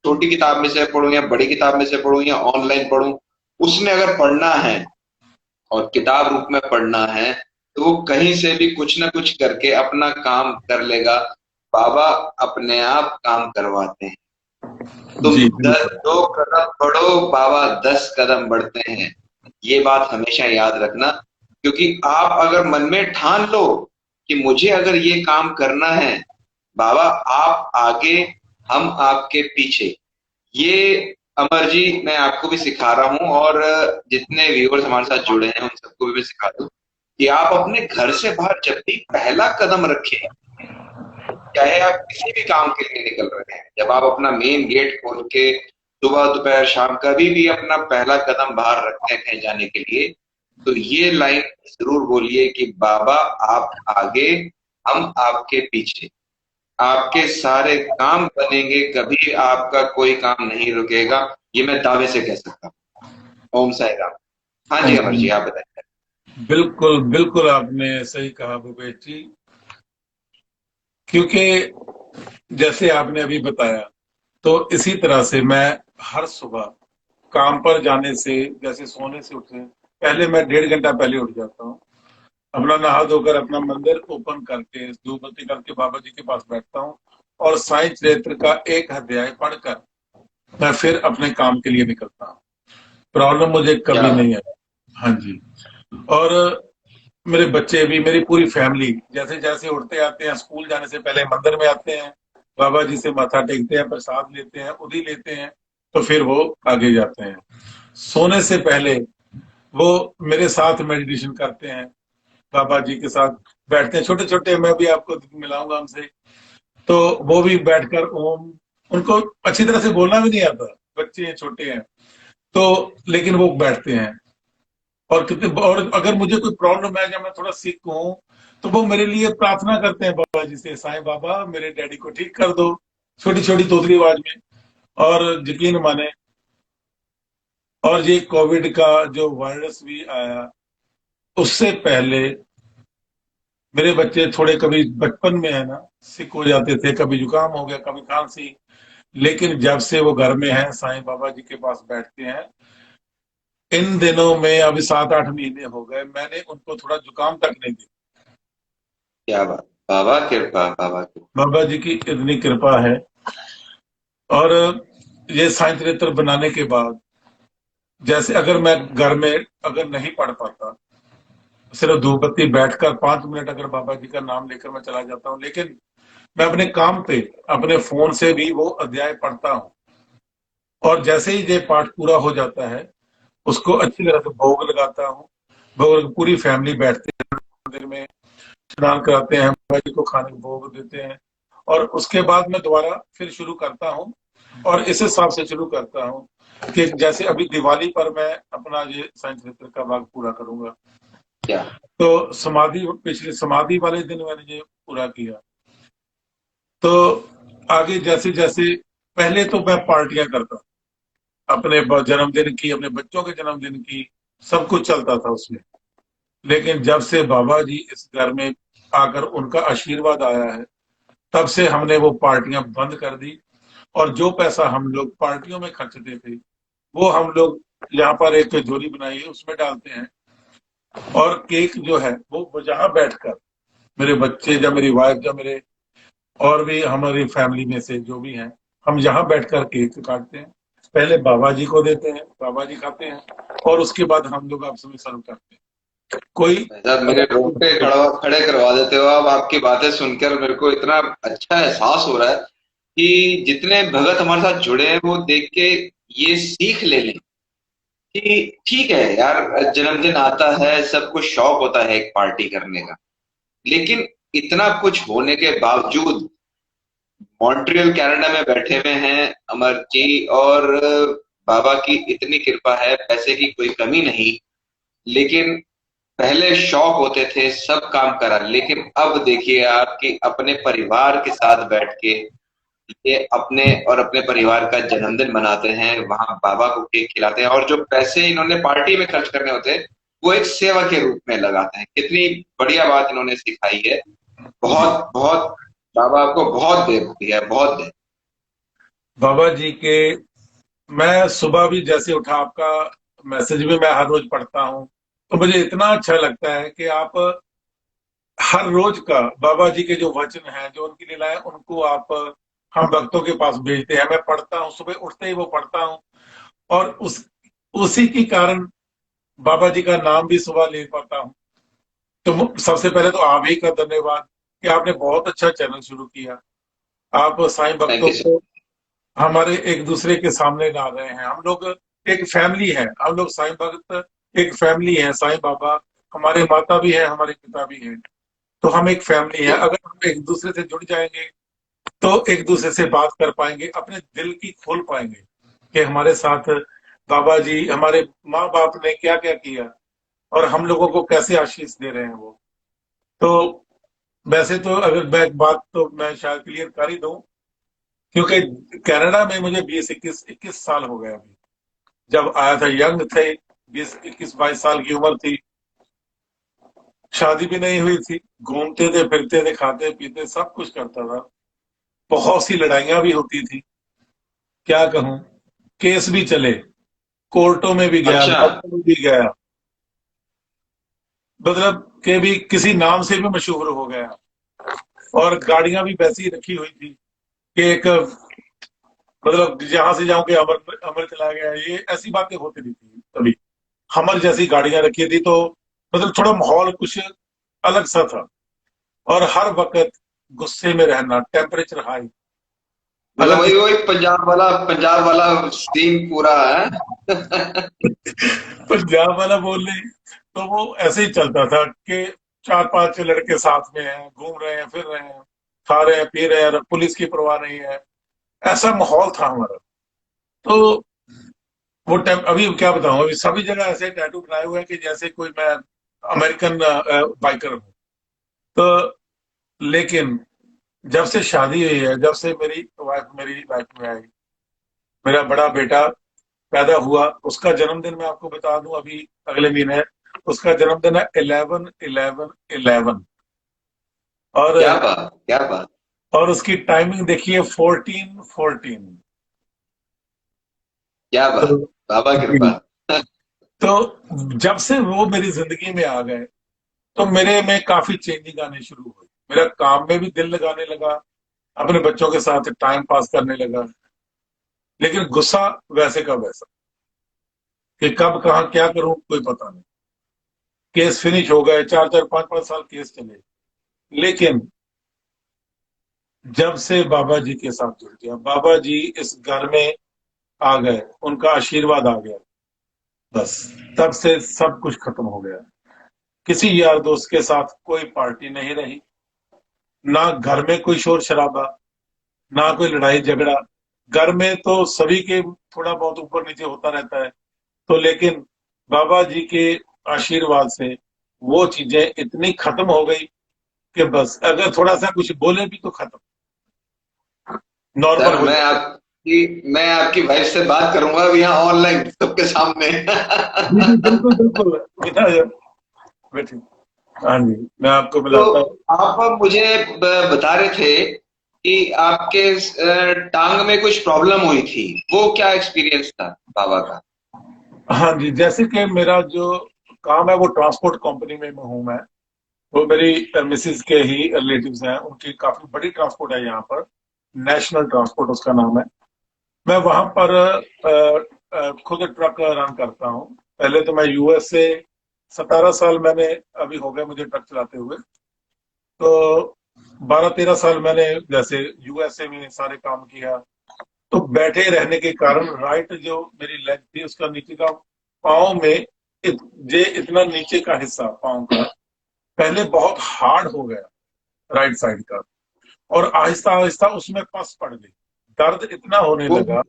छोटी किताब में से पढूं या बड़ी किताब में से पढूं या ऑनलाइन पढूं। उसने अगर पढ़ना है और किताब रूप में पढ़ना है, तो वो कहीं से भी कुछ ना कुछ करके अपना काम कर लेगा। बाबा अपने आप काम करवाते हैं। तुम जी दस बिल्कुल। दो कदम बढ़ो, बाबा 10 कदम बढ़ते हैं। ये बात हमेशा याद रखना, क्योंकि आप अगर मन में ठान लो कि मुझे अगर ये काम करना है, बाबा आप आगे, हम आपके पीछे। ये अमर जी मैं आपको भी सिखा रहा हूँ, और जितने व्यूअर्स हमारे साथ जुड़े हैं उन सबको भी मैं सिखा दूं कि आप अपने घर से बाहर जब भी पहला कदम रखें, चाहे आप किसी भी काम के लिए निकल रहे हैं, जब आप अपना मेन गेट खोल के सुबह दोपहर शाम कभी भी अपना पहला कदम बाहर रखते हैं कहीं जाने के लिए, तो ये लाइन जरूर बोलिए कि बाबा आप आगे, हम आपके पीछे। आपके सारे काम बनेंगे, कभी आपका कोई काम नहीं रुकेगा। ये मैं दावे से कह सकता हूँ। ओम साई राम। हाँ जी अमर जी, आप बताइए। बिल्कुल बिल्कुल, आपने सही कहा भूपेश जी। क्योंकि जैसे आपने अभी बताया, तो इसी तरह से मैं हर सुबह काम पर जाने से, जैसे सोने से उठने पहले, मैं 1.5 घंटा पहले उठ जाता हूँ। अपना नहा धोकर अपना मंदिर ओपन करके धूप बत्ती करके बाबा जी के पास बैठता हूँ, और साईं चरित्र का एक अध्याय पढ़कर मैं फिर अपने काम के लिए निकलता हूँ। प्रॉब्लम मुझे क्या कभी नहीं है। हाँ जी। और मेरे बच्चे भी, मेरी पूरी फैमिली, जैसे जैसे उठते आते हैं, स्कूल जाने से पहले मंदिर में आते हैं, बाबा जी से माथा टेकते हैं, प्रसाद लेते हैं, उधी लेते हैं, तो फिर वो आगे जाते हैं। सोने से पहले वो मेरे साथ मेडिटेशन करते हैं, बाबा जी के साथ बैठते हैं। छोटे छोटे, मैं भी आपको मिलाऊंगा हमसे, तो वो भी बैठकर ओम, उनको अच्छी तरह से बोलना भी नहीं आता, बच्चे हैं, छोटे हैं, तो लेकिन वो बैठते हैं। और कितने, और अगर मुझे कोई प्रॉब्लम है या मैं थोड़ा सिक हूँ, तो वो मेरे लिए प्रार्थना करते हैं बाबा जी से, साईं बाबा मेरे डैडी को ठीक कर दो, छोटी छोटी तोतली आवाज में। और यकीन माने, और ये कोविड का जो वायरस भी आया, उससे पहले मेरे बच्चे थोड़े, कभी बचपन में है ना, सिक हो जाते थे, कभी जुकाम हो गया, कभी खांसी। लेकिन जब से वो घर में है, साईं बाबा जी के पास बैठते हैं, इन दिनों में अभी 7-8 महीने हो गए, मैंने उनको थोड़ा जुकाम तक नहीं दिया। क्या बात, बाबा कृपा, बाबा कृपा। बाबा जी की इतनी कृपा है। और ये साईं चरित्र बनाने के बाद, जैसे अगर मैं घर में अगर नहीं पढ़ पाता, सिर्फ धूप बत्ती बैठकर 5 मिनट अगर बाबा जी का नाम लेकर मैं चला जाता हूँ, लेकिन मैं अपने काम पे अपने फोन से भी वो अध्याय पढ़ता हूँ। और जैसे ही ये पाठ पूरा हो जाता है, उसको अच्छी तरह से भोग लगाता हूँ। भोग, पूरी फैमिली बैठते हैं मंदिर में, स्नान कराते हैं, बाबा जी को खाने को भोग देते हैं, और उसके बाद मैं दोबारा फिर शुरू करता हूँ। और इस हिसाब से शुरू करता हूँ कि जैसे अभी दिवाली पर मैं अपना ये साईं चरित्र का भाग पूरा करूंगा, क्या। तो समाधि, पिछले समाधि वाले दिन मैंने ये पूरा किया। तो आगे जैसे जैसे, पहले तो मैं पार्टियां करता, अपने जन्मदिन की, अपने बच्चों के जन्मदिन की, सब कुछ चलता था उसमें। लेकिन जब से बाबा जी इस घर में आकर उनका आशीर्वाद आया है, तब से हमने वो पार्टियां बंद कर दी। और जो पैसा हम लोग पार्टियों में खर्चते थे, वो हम लोग यहाँ पर एक तिजोरी बनाई है, उसमें डालते हैं। और केक जो है वो जहाँ बैठकर मेरे बच्चे या मेरी वाइफ या मेरे और भी हमारी फैमिली में से जो भी हैं, हम यहाँ बैठकर केक काटते हैं। पहले बाबा जी को देते हैं, बाबा जी खाते हैं, और उसके बाद हम लोग आपसे में सर्व करते हैं। कोई साहब मेरे रोंगटे अगर खड़े करवा देते हो आप। आपकी बातें सुनकर मेरे को इतना अच्छा एहसास हो रहा है कि जितने भगत हमारे साथ जुड़े हैं वो देख के ये सीख ले लें कि ठीक है यार, जन्मदिन आता है, सबको शौक होता है एक पार्टी करने का, लेकिन इतना कुछ होने के बावजूद मॉन्ट्रियल कनाडा में बैठे हुए हैं अमर जी, और बाबा की इतनी कृपा है, पैसे की कोई कमी नहीं, लेकिन पहले शौक होते थे, सब काम करा, लेकिन अब देखिए आप कि अपने परिवार के साथ बैठ के ये अपने और अपने परिवार का जन्मदिन मनाते हैं, वहां बाबा को केक खिलाते हैं, और जो पैसे इन्होंने पार्टी में खर्च करने होते हैं वो एक सेवा के रूप में लगाते हैं। कितनी बढ़िया बात इन्होंने सिखाई है। जी, बहुत बहुत बाबा आपको बहुत दे दिया है, बहुत दे। बाबा जी के, मैं सुबह भी जैसे उठा, आपका मैसेज भी मैं हर रोज पढ़ता हूँ, तो मुझे इतना अच्छा लगता है कि आप हर रोज का बाबा जी के जो वचन हैं, जो उनकी लीलाएं, उनको आप हम भक्तों के पास भेजते हैं। मैं पढ़ता हूँ, सुबह उठते ही वो पढ़ता हूँ, और उसी के कारण बाबा जी का नाम भी सुबह ले पाता हूँ। तो सबसे पहले तो आप ही का धन्यवाद कि आपने बहुत अच्छा चैनल शुरू किया। आप साईं थैंक भक्तों यू सर। को हमारे एक दूसरे के सामने ला रहे हैं। हम लोग एक फैमिली है, हम लोग साईं भक्त एक फैमिली है। साईं बाबा हमारे माता भी है, हमारे पिता भी हैं, तो हम एक फैमिली है। अगर हम एक दूसरे से जुड़ जाएंगे तो एक दूसरे से बात कर पाएंगे, अपने दिल की खोल पाएंगे कि हमारे साथ बाबा जी, हमारे माँ बाप ने क्या क्या किया, और हम लोगों को कैसे आशीष दे रहे हैं वो। तो वैसे तो अगर मैं एक बात तो मैं शायद क्लियर कर ही दूं, क्योंकि कनाडा में मुझे 20 21 21 साल हो गए अभी। जब आया था यंग थे, 20 21 22 साल की उम्र थी, शादी भी नहीं हुई थी, घूमते थे फिरते थे, खाते पीते सब कुछ करता था। बहुत सी लड़ाइयां भी होती थी, क्या कहूं, केस भी चले, कोर्टों में भी गया, अच्छा। अदालतों में भी गया, मतलब के भी किसी नाम से भी मशहूर हो गया। और गाड़ियां भी वैसी ही रखी हुई थी कि एक, मतलब जहां से जाऊं कि अमर अमर चला गया, ये ऐसी बातें होती नहीं थी कभी। हमर जैसी गाड़ियां रखी थी, तो मतलब थोड़ा माहौल कुछ अलग सा था। और हर वक्त गुस्से में रहना, टेम्परेचर हाई। मतलब अगर वही वही पंजाब वाला सीन पूरा है। पंजाब वाला बोल रहे, तो वो ऐसे ही चलता था कि 4 5 लड़के साथ में हैं, घूम रहे हैं, फिर रहे हैं, खा रहे हैं, पी रहे हैं, पुलिस की परवाह नहीं है। ऐसा माहौल था हमारा। तो वो टाइम, अभी क्या बताऊं, अभी सभी जगह ऐसे टैटू बनाए हुए हैं कि जैसे कोई मैं अमेरिकन बाइकर हूँ। तो लेकिन जब से शादी हुई है, जब से मेरी लाइफ में आई, मेरा बड़ा बेटा पैदा हुआ, उसका जन्मदिन मैं आपको बता दूं, अभी अगले महीने उसका जन्मदिन है, 11/11/11। और क्या बात, क्या बात। उसकी टाइमिंग देखिए, 14/14। क्या तो बात। बाबा कृपा। जी, तो जब से वो मेरी जिंदगी में आ गए, तो मेरे में काफी चेंजिंग आनी शुरू हुई। मेरा काम में भी दिल लगाने लगा, अपने बच्चों के साथ टाइम पास करने लगा। लेकिन गुस्सा वैसे का वैसा, कि कब कहाँ क्या करूं कोई पता नहीं। केस फिनिश हो गए, 4 4 5 5 साल केस चले। लेकिन जब से बाबा जी के साथ जुड़ गया, बाबा जी इस घर में आ गए, उनका आशीर्वाद आ गया, बस तब से सब कुछ खत्म हो गया। किसी यार दोस्त के साथ कोई पार्टी नहीं रही, ना घर में कोई शोर शराबा, ना कोई लड़ाई झगड़ा। घर में तो सभी के थोड़ा बहुत ऊपर नीचे होता रहता है, तो लेकिन बाबा जी के आशीर्वाद से वो चीजें इतनी खत्म हो गई कि बस अगर थोड़ा सा कुछ बोले भी तो खत्म, नॉर्मल सर हो जाता मैं आपकी वाइफ से बात करूंगा अब यहाँ ऑनलाइन सबके सामने। है। जी जी, बिल्कुल बिल्कुल, बिना बैठिए। हाँ जी, मैं आपको तो मिलाता हूँ। आप मुझे बता रहे थे कि आपके टांग में कुछ प्रॉब्लम हुई थी, वो क्या एक्सपीरियंस था बाबा का? हाँ जी, जैसे कि मेरा जो काम है वो ट्रांसपोर्ट कंपनी में हूँ मैं। वो मेरी मिसेज के ही रिलेटिव्स हैं, उनकी काफी बड़ी ट्रांसपोर्ट है यहाँ पर। नेशनल ट्रांसपोर्ट उसका नाम है। मैं वहां पर खुद ट्रक रन करता हूँ। पहले तो मैं यूएस से 17 साल मैंने अभी हो गए मुझे ट्रक चलाते हुए। तो 12-13 साल मैंने जैसे यूएसए में सारे काम किया। तो बैठे रहने के कारण राइट जो मेरी लेग थी उसका नीचे का पाँव में जे इतना नीचे का हिस्सा पाँव का पहले बहुत हार्ड हो गया, राइट साइड का। और आहिस्ता आहिस्ता उसमें पस पड़ गई। दर्द इतना होने वो लगा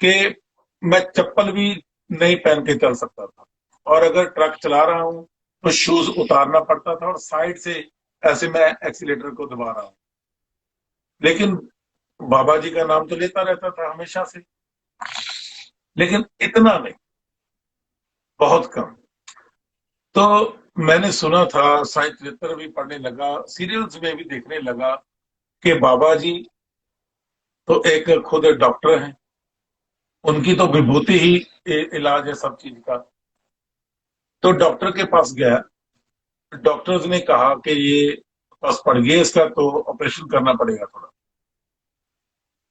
कि मैं चप्पल भी नहीं पहन के चल सकता था। और अगर ट्रक चला रहा हूं तो शूज उतारना पड़ता था और साइड से ऐसे मैं एक्सीलेटर को दबा रहा हूं। लेकिन बाबा जी का नाम तो लेता रहता था हमेशा से, लेकिन इतना नहीं, बहुत कम। तो मैंने सुना था, साहित्य चरित्र भी पढ़ने लगा, सीरियल्स में भी देखने लगा कि बाबा जी तो एक खुद डॉक्टर हैं। उनकी तो विभूति ही इलाज है सब चीज का। तो डॉक्टर के पास गया। डॉक्टर्स ने कहा कि ये बस पड़ गया इसका, तो ऑपरेशन करना पड़ेगा थोड़ा।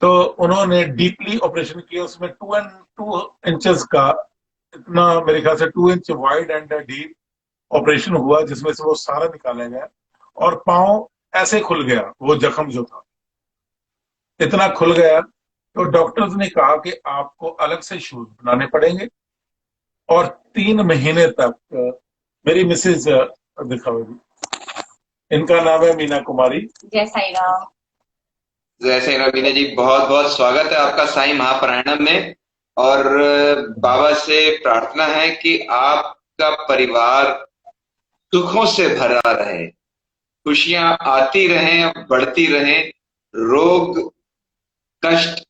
तो उन्होंने डीपली ऑपरेशन किया, उसमें 2 इंचेस का, इतना मेरे ख्याल से 2 inch wide and deep operation हुआ, जिसमें से वो सारा निकाला गया। और पाँव ऐसे खुल गया, वो जख्म जो था इतना खुल गया। तो डॉक्टर्स ने कहा कि आपको अलग से शूज बनाने पड़ेंगे। और 3 महीने तक मेरी मिसेज दिखाओ जी, इनका नाम है मीना कुमारी। जय साई राम। जैसे रवीना जी, बहुत बहुत स्वागत है आपका साईं महाप्राणम में। और बाबा से प्रार्थना है कि आपका परिवार सुखों से भरा रहे, खुशियां आती रहें, बढ़ती रहें, रोग, कष्ट,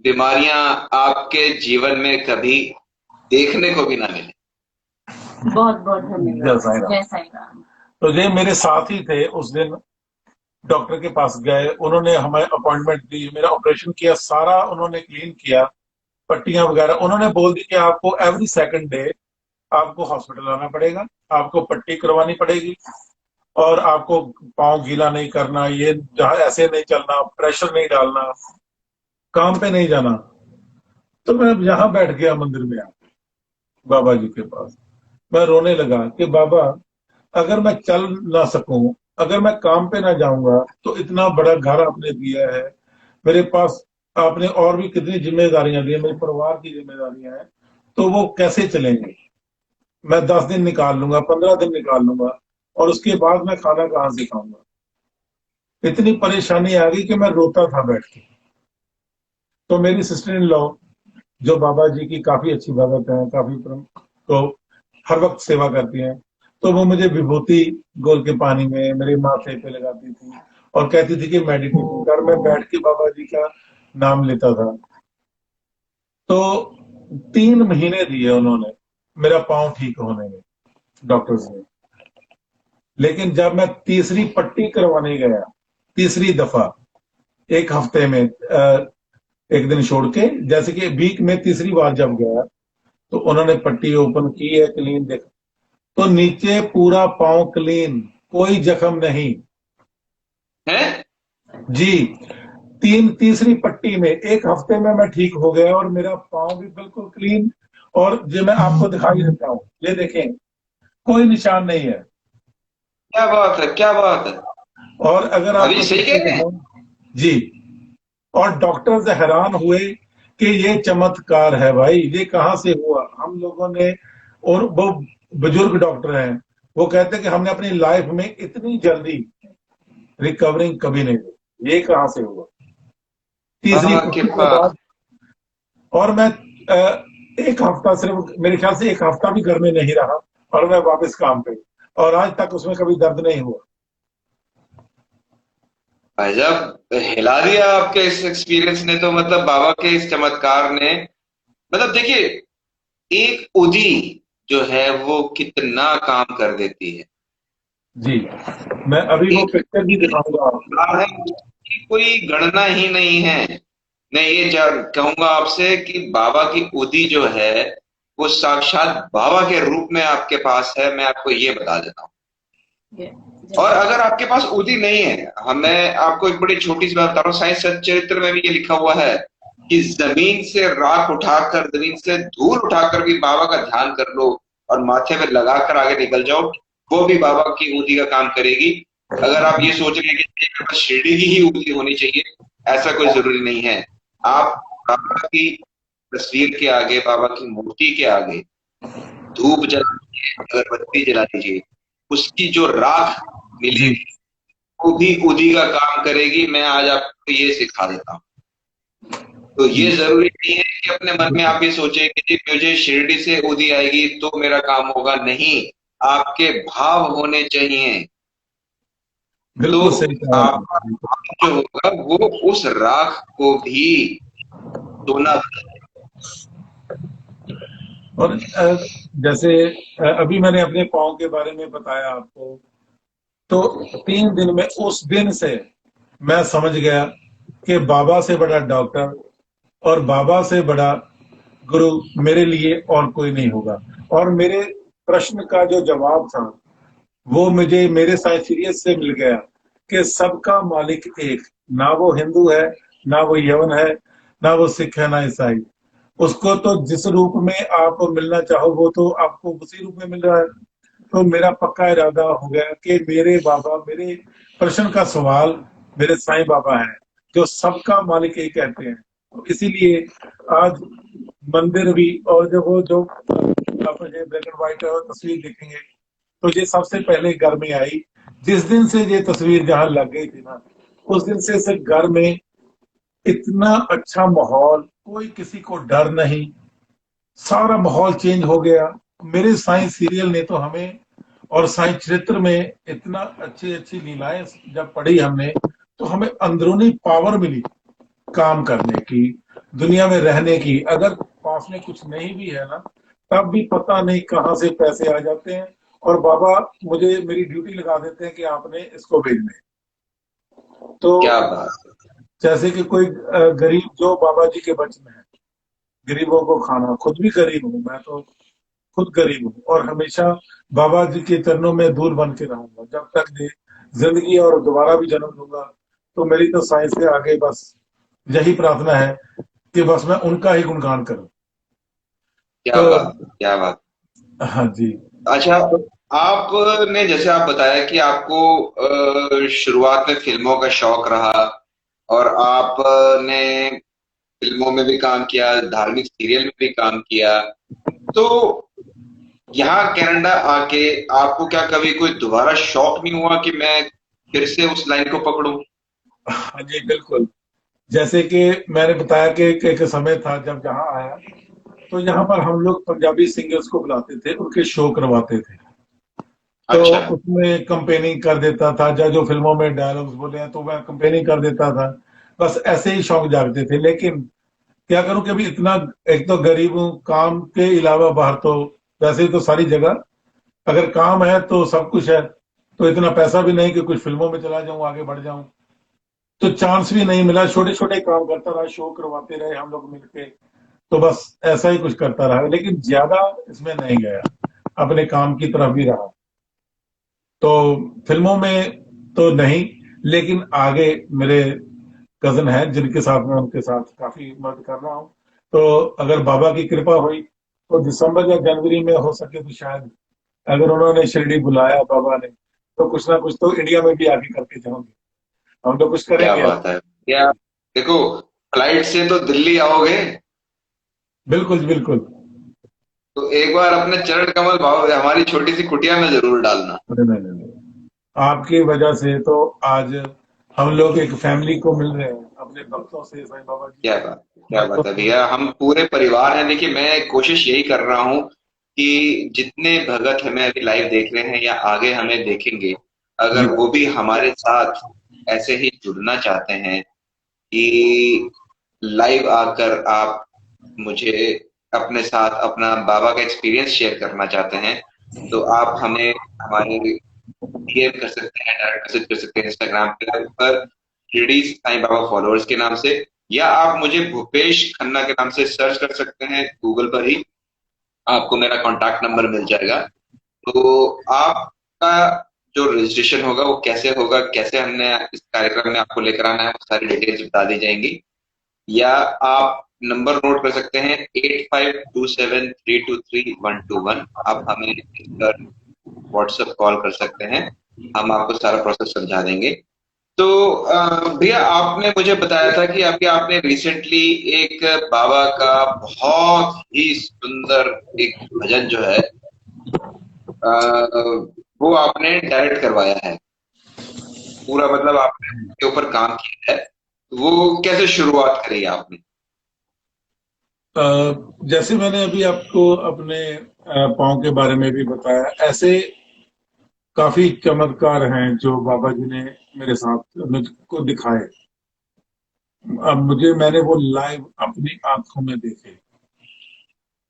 बीमारियां आपके जीवन में कभी देखने को भी ना मिले। बहुत बहुत धन्यवाद। जय साई राम। जय साई राम। तो ये मेरे साथ ही थे उस दिन। डॉक्टर के पास गए, उन्होंने हमें अपॉइंटमेंट दी, मेरा ऑपरेशन किया, सारा उन्होंने क्लीन किया, पट्टियां वगैरह। उन्होंने बोल दी कि आपको एवरी सेकंड डे आपको हॉस्पिटल आना पड़ेगा, आपको पट्टी करवानी पड़ेगी, और आपको पाँव गीला नहीं करना, ये जहाँ ऐसे नहीं चलना, प्रेशर नहीं डालना, काम पे नहीं जाना। तो मैं यहाँ बैठ गया मंदिर में आके बाबा जी के पास। मैं रोने लगा कि बाबा, अगर मैं चल ना सकूं, अगर मैं काम पे ना जाऊंगा, तो इतना बड़ा घर आपने दिया है मेरे पास, आपने और भी कितनी जिम्मेदारियां दी है, मेरे परिवार की जिम्मेदारियां हैं, तो वो कैसे चलेंगे? मैं 10 दिन निकाल लूंगा, 15 दिन निकाल लूंगा, और उसके बाद मैं खाना कहाँ से खाऊंगा? इतनी परेशानी आ गई कि मैं रोता था बैठ के। तो मेरी सिस्टर इन लॉ, जो बाबा जी की काफी अच्छी भगत है, काफी तो हर वक्त सेवा करती हैं, तो वो मुझे विभूति घोल के पानी में मेरे माथे पे लगाती थी और कहती थी कि मेडिटेशन कर। मैं बैठ के बाबा जी का नाम लेता था। तो 3 महीने दिए उन्होंने मेरा पाँव ठीक होने में, डॉक्टर्स ने। लेकिन जब मैं तीसरी पट्टी करवाने गया, तीसरी दफा, एक हफ्ते में एक दिन छोड़ के, जैसे कि वीक में तीसरी बार जब गया, तो उन्होंने पट्टी ओपन की है, क्लीन देख, तो नीचे पूरा पाँव क्लीन, कोई जख्म नहीं है। जी। तीसरी पट्टी में एक हफ्ते में मैं ठीक हो गया और मेरा पाँव भी बिल्कुल क्लीन। और जो मैं आपको दिखाई देता हूँ, ये देखें, कोई निशान नहीं है। क्या बात है, क्या बात है! और अगर अभी आपको सही पीछे कह रहे हैं। दिखाऊं जी, और डॉक्टर्स हैरान हुए कि ये चमत्कार है भाई, ये कहाँ से हुआ? हम लोगों ने, और वो बुजुर्ग डॉक्टर हैं, वो कहते हैं कि हमने अपनी लाइफ में इतनी जल्दी रिकवरिंग कभी नहीं हुई, ये कहाँ से हुआ? तीसरी बाबा पट्टी के कृपा। बाद। और मैं एक हफ्ता, सिर्फ मेरे ख्याल से एक हफ्ता भी घर में नहीं रहा, और मैं वापस काम पे। और आज तक उसमें कभी दर्द नहीं हुआ। भाईजाब, हिला दिया आपके इस एक्सपीरियंस ने तो, मतलब बाबा के इस चमत्कार ने। मतलब देखिए, एक उदी जो है वो कितना काम कर देती है। जी, मैं अभी वो एक पिक्चर भी दिखाऊंगा आपको। है कि कोई गणना ही नहीं है। मैं ये कहूंगा आपसे कि बाबा की उदी जो है वो साक्षात बाबा के रूप में आपके पास है, मैं आपको ये बता देता हूँ। और अगर आपके पास उदी नहीं है, मैं आपको एक बड़ी छोटी सी बात बता रहा हूँ, साइंस चरित्र में भी ये लिखा हुआ है कि जमीन से राख उठाकर, जमीन से धूल उठाकर भी बाबा का ध्यान कर लो और माथे में लगाकर आगे निकल जाओ, वो भी बाबा की उदी का काम करेगी। अगर आप ये सोच रहे हैं कि मेरे पास शिरडी की ही उदी होनी चाहिए, ऐसा कोई जरूरी नहीं है। आप बाबा की तस्वीर के आगे, बाबा की मूर्ति के आगे धूप जला दीजिए, अगरबत्ती जला दीजिए, उसकी जो राख जी, मिलेगी वो भी उदी का काम करेगी। मैं आज आपको ये सिखा देता हूँ। तो ये जी, जरूरी नहीं है कि अपने मन में बिल्कुल, आप ये सोचे कि जी मुझे शिरडी से उदी आएगी तो मेरा काम होगा। नहीं, आपके भाव होने चाहिए। तो बिल्कुल सही कहा आपका आपने। भाव जो होगा वो उस राख को भी सोना बना। और जैसे अभी मैंने अपने पाँव के बारे में बताया आपको, तो 3 दिन में उस दिन से मैं समझ गया कि बाबा से बड़ा डॉक्टर और बाबा से बड़ा गुरु मेरे लिए और कोई नहीं होगा। और मेरे प्रश्न का जो जवाब था वो मुझे मेरे साइथिरियस से मिल गया कि सबका मालिक एक, ना वो हिंदू है, ना वो यवन है, ना वो सिख है, ना ईसाई। उसको तो जिस रूप में आप मिलना चाहो वो तो आपको उसी रूप में मिल रहा है। तो मेरा पक्का इरादा हो गया कि मेरे बाबा, मेरे प्रश्न का सवाल मेरे साईं बाबा हैं, जो सबका मालिक एक कहते हैं। तो इसीलिए आज मंदिर भी, और जो वो जो आप मुझे ब्लैक एंड व्हाइट तस्वीर देखेंगे, तो ये सबसे पहले घर में आई। जिस दिन से ये तस्वीर जहां लग गई थी ना, उस दिन से घर में इतना अच्छा माहौल, कोई किसी को डर नहीं, सारा माहौल चेंज हो गया। मेरे साइंस सीरियल ने तो हमें, और साइंस चरित्र में इतना अच्छी अच्छी लीलाएं जब पढ़ी हमने, तो हमें अंदरूनी पावर मिली काम करने की, दुनिया में रहने की। अगर पास में कुछ नहीं भी है ना, तब भी पता नहीं कहाँ से पैसे आ जाते हैं, और बाबा मुझे मेरी ड्यूटी लगा देते हैं कि आपने इसको भेजना है। तो क्या बात है। जैसे कि कोई गरीब जो बाबा जी के वचन है, गरीबों को खाना, खुद भी गरीब हूँ मैं तो, खुद गरीब हूँ, और हमेशा बाबा जी के चरणों में दूर बन के रहूंगा जब तक ये जिंदगी, और दोबारा भी जन्म लूंगा। तो मेरी तो साइंस से आगे बस यही प्रार्थना है कि बस मैं उनका ही गुणगान करूं। क्या तो बात, क्या बात। हाँ जी। अच्छा, तो आपने जैसे आप बताया कि आपको शुरुआत में फिल्मों का शौक रहा और आपने फिल्मों में भी काम किया, धार्मिक सीरियल में भी काम किया, तो यहाँ कनाडा आके आपको क्या कभी कोई दोबारा शौक नहीं हुआ कि मैं फिर से उस लाइन को पकड़ूं? हाँ जी, बिल्कुल। जैसे कि मैंने बताया कि एक समय था जब यहाँ आया, तो यहाँ पर हम लोग पंजाबी सिंगर्स को बुलाते थे, उनके शो करवाते थे। तो अच्छा। उसमें कंपेनिंग कर देता था, जो फिल्मों में डायलॉग्स बोले हैं तो मैं कंपेनिंग कर देता था। बस ऐसे ही शौक जागते थे। लेकिन क्या करूं कि अभी इतना, एक तो गरीब हूं, काम के अलावा बाहर तो वैसे तो सारी जगह अगर काम है तो सब कुछ है, तो इतना पैसा भी नहीं कि कुछ फिल्मों में चला जाऊं, आगे बढ़ जाऊं। तो चांस भी नहीं मिला, छोटे छोटे काम करता रहा, शो करवाते रहे हम लोग मिलके। तो बस ऐसा ही कुछ करता रहा, लेकिन ज्यादा इसमें नहीं गया, अपने काम की तरफ भी रहा। तो फिल्मों में तो नहीं, लेकिन आगे मेरे कजन है जिनके साथ मैं उनके साथ काफी मदद कर रहा हूँ। तो अगर बाबा की कृपा हुई तो दिसंबर या जनवरी में हो सके तो शायद, अगर उन्होंने शिरडी बुलाया बाबा ने, तो कुछ ना कुछ तो इंडिया में भी आगे करके जाऊंगे। हम तो कुछ क्या करेंगे अब। बात है। क्या, देखो, फ्लाइट से तो दिल्ली आओगे बिल्कुल जी, बिल्कुल। तो एक बार अपने चरण कमल भाव हमारी छोटी सी कुटिया में जरूर डालना। अरे नहीं नहीं नहीं, आपकी वजह से तो आज हम लोग एक फैमिली को मिल रहे हैं अपने भक्तों से, साईं बाबा जी क्या के बात, क्या बात है भक्तों से। भैया, हम पूरे परिवार हैं। देखिए, मैं कोशिश यही कर रहा हूँ कि जितने भगत हमें अभी लाइव देख रहे हैं या आगे हमें देखेंगे, जी, अगर वो भी हमारे साथ ऐसे ही जुड़ना चाहते हैं कि लाइव आकर आप मुझे अपने साथ अपना बाबा का एक्सपीरियंस शेयर करना चाहते हैं, तो आप हमें हमारे डीएम कर सकते हैं, डायरेक्ट मैसेज कर सकते हैं इंस्टाग्राम पे पर शिरडी साईं बाबा फॉलोअर्स के नाम से, या आप मुझे भूपेश खन्ना के नाम से सर्च कर सकते हैं गूगल पर ही, आपको मेरा कॉन्टैक्ट नंबर मिल जाएगा। तो आपका जो रजिस्ट्रेशन होगा वो कैसे होगा, कैसे हमने इस कार्यक्रम में आपको लेकर आना है, वो सारी डिटेल्स बता दी जाएंगी। या आप नंबर नोट कर सकते हैं 8527323121। आप हमें इस पर व्हाट्सएप कॉल कर सकते हैं, हम आपको सारा प्रोसेस समझा देंगे। तो भैया आपने मुझे बताया था कि आपके आपने रिसेंटली एक बाबा का बहुत ही सुंदर एक भजन जो है वो आपने डायरेक्ट करवाया है पूरा, मतलब आपने उसके ऊपर काम किया है। वो कैसे शुरुआत करी आपने? अ, जैसे मैंने अभी आपको अपने पाँव के बारे में भी बताया, ऐसे काफी चमत्कार हैं जो बाबा जी ने मेरे साथ मुझको दिखाए। अब मैंने वो लाइव अपनी आंखों में देखे।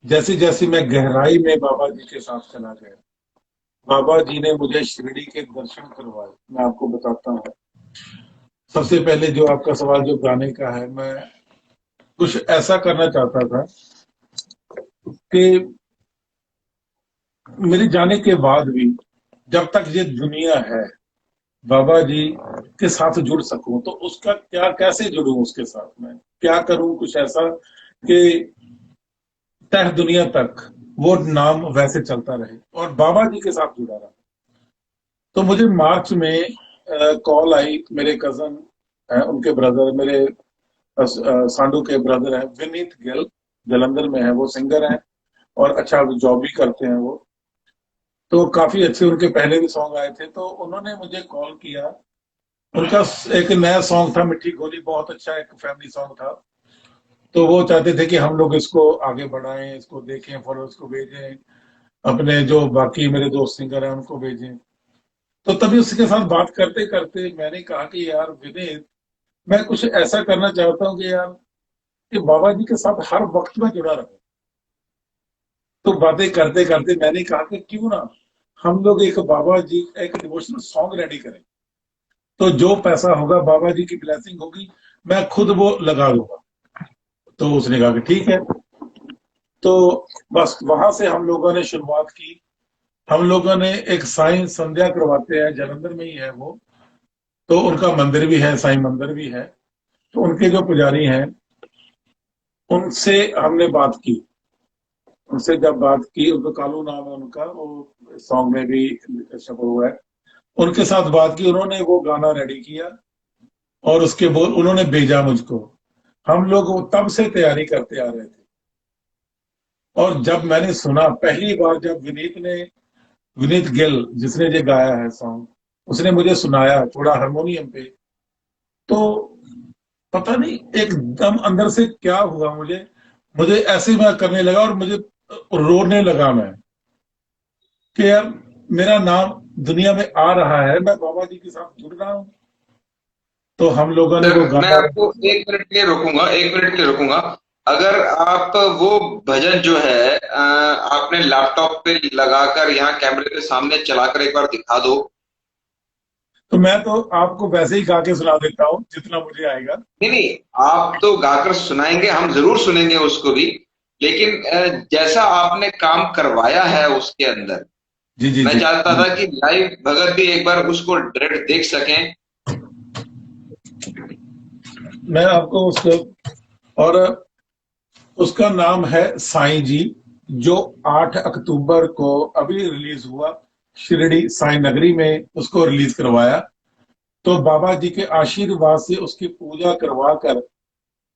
जैसे जैसे मैं गहराई में बाबा जी के साथ चला गया, बाबा जी ने मुझे शिरडी के दर्शन करवाए। मैं आपको बताता हूँ। सबसे पहले जो आपका सवाल जो गाने का है, मैं कुछ ऐसा करना चाहता था कि मेरे जाने के बाद भी जब तक ये दुनिया है बाबा जी के साथ जुड़ सकूं, तो उसका क्या, कैसे जुड़ूं उसके साथ, मैं क्या करूं कुछ ऐसा कि तह दुनिया तक वो नाम वैसे चलता रहे और बाबा जी के साथ जुड़ा रहा। तो मुझे मार्च में कॉल आई। मेरे कजन उनके ब्रदर, मेरे सांडू के ब्रदर है विनीत गिल, जलंधर में है, वो सिंगर है और अच्छा जॉब भी करते हैं वो। तो काफी अच्छे उनके पहले भी सॉन्ग आए थे, तो उन्होंने मुझे कॉल किया। उनका एक नया सॉन्ग था मिट्टी गोली, बहुत अच्छा एक फैमिली सॉन्ग था। तो वो चाहते थे कि हम लोग इसको आगे बढ़ाएं, इसको देखें, फॉलोअर्स को भेजें, अपने जो बाकी मेरे दोस्त सिंगर हैं उनको भेजें। तो तभी उसके साथ बात करते करते मैंने कहा कि यार विनीत, मैं कुछ ऐसा करना चाहता हूँ कि यार कि बाबा जी के साथ हर वक्त में जुड़ा रहूं। तो बातें करते करते मैंने कहा कि क्यों ना हम लोग एक बाबा जी एक डिवोशनल सॉन्ग रेडी करें। तो जो पैसा होगा बाबा जी की ब्लेसिंग होगी, मैं खुद वो लगा दूंगा। तो उसने कहा कि ठीक है। तो बस वहां से हम लोगों ने शुरुआत की। हम लोगों ने एक साईं संध्या करवाते हैं, जलंधर में ही है वो। तो उनका मंदिर भी है, साईं मंदिर भी है। तो उनके जो पुजारी हैं उनसे हमने बात की। उनसे जब बात की, उनका कालू नाम है उनका, वो सॉन्ग में भी छपा हुआ है। उनके साथ बात की, उन्होंने वो गाना रेडी किया और उसके बोल उन्होंने भेजा मुझको। हम लोग वो तब से तैयारी करते आ रहे थे। और जब मैंने सुना पहली बार, जब विनीत गिल जिसने ये गाया है सॉन्ग, उसने मुझे सुनाया थोड़ा हारमोनियम पे, तो पता नहीं एकदम अंदर से क्या हुआ मुझे। मुझे ऐसे मैं करने लगा और मुझे रोने लगा मैं कि यार मेरा नाम दुनिया में आ रहा है, मैं बाबा जी के साथ जुड़ रहा हूँ। तो हम लोगों ने सर वो मैं गाना। आपको 1 मिनट के लिए रोकूंगा, 1 मिनट के लिए रोकूंगा। अगर आप वो भजन जो है आपने लैपटॉप पे लगाकर यहाँ कैमरे के सामने चलाकर एक बार दिखा दो। तो मैं तो आपको वैसे ही गा के सुना देता हूँ जितना मुझे आएगा। नहीं नहीं, आप तो गाकर सुनाएंगे, हम जरूर सुनेंगे उसको भी, लेकिन जैसा आपने काम करवाया है उसके अंदर, जी जी मैं जी। चाहता था कि लाइव भगत भी एक बार उसको डायरेक्ट देख सकें। मैं आपको उसको, और उसका नाम है साईं जी, जो 8 अक्टूबर को अभी रिलीज हुआ। शिरडी साईं नगरी में उसको रिलीज करवाया। तो बाबा जी के आशीर्वाद से उसकी पूजा करवा कर,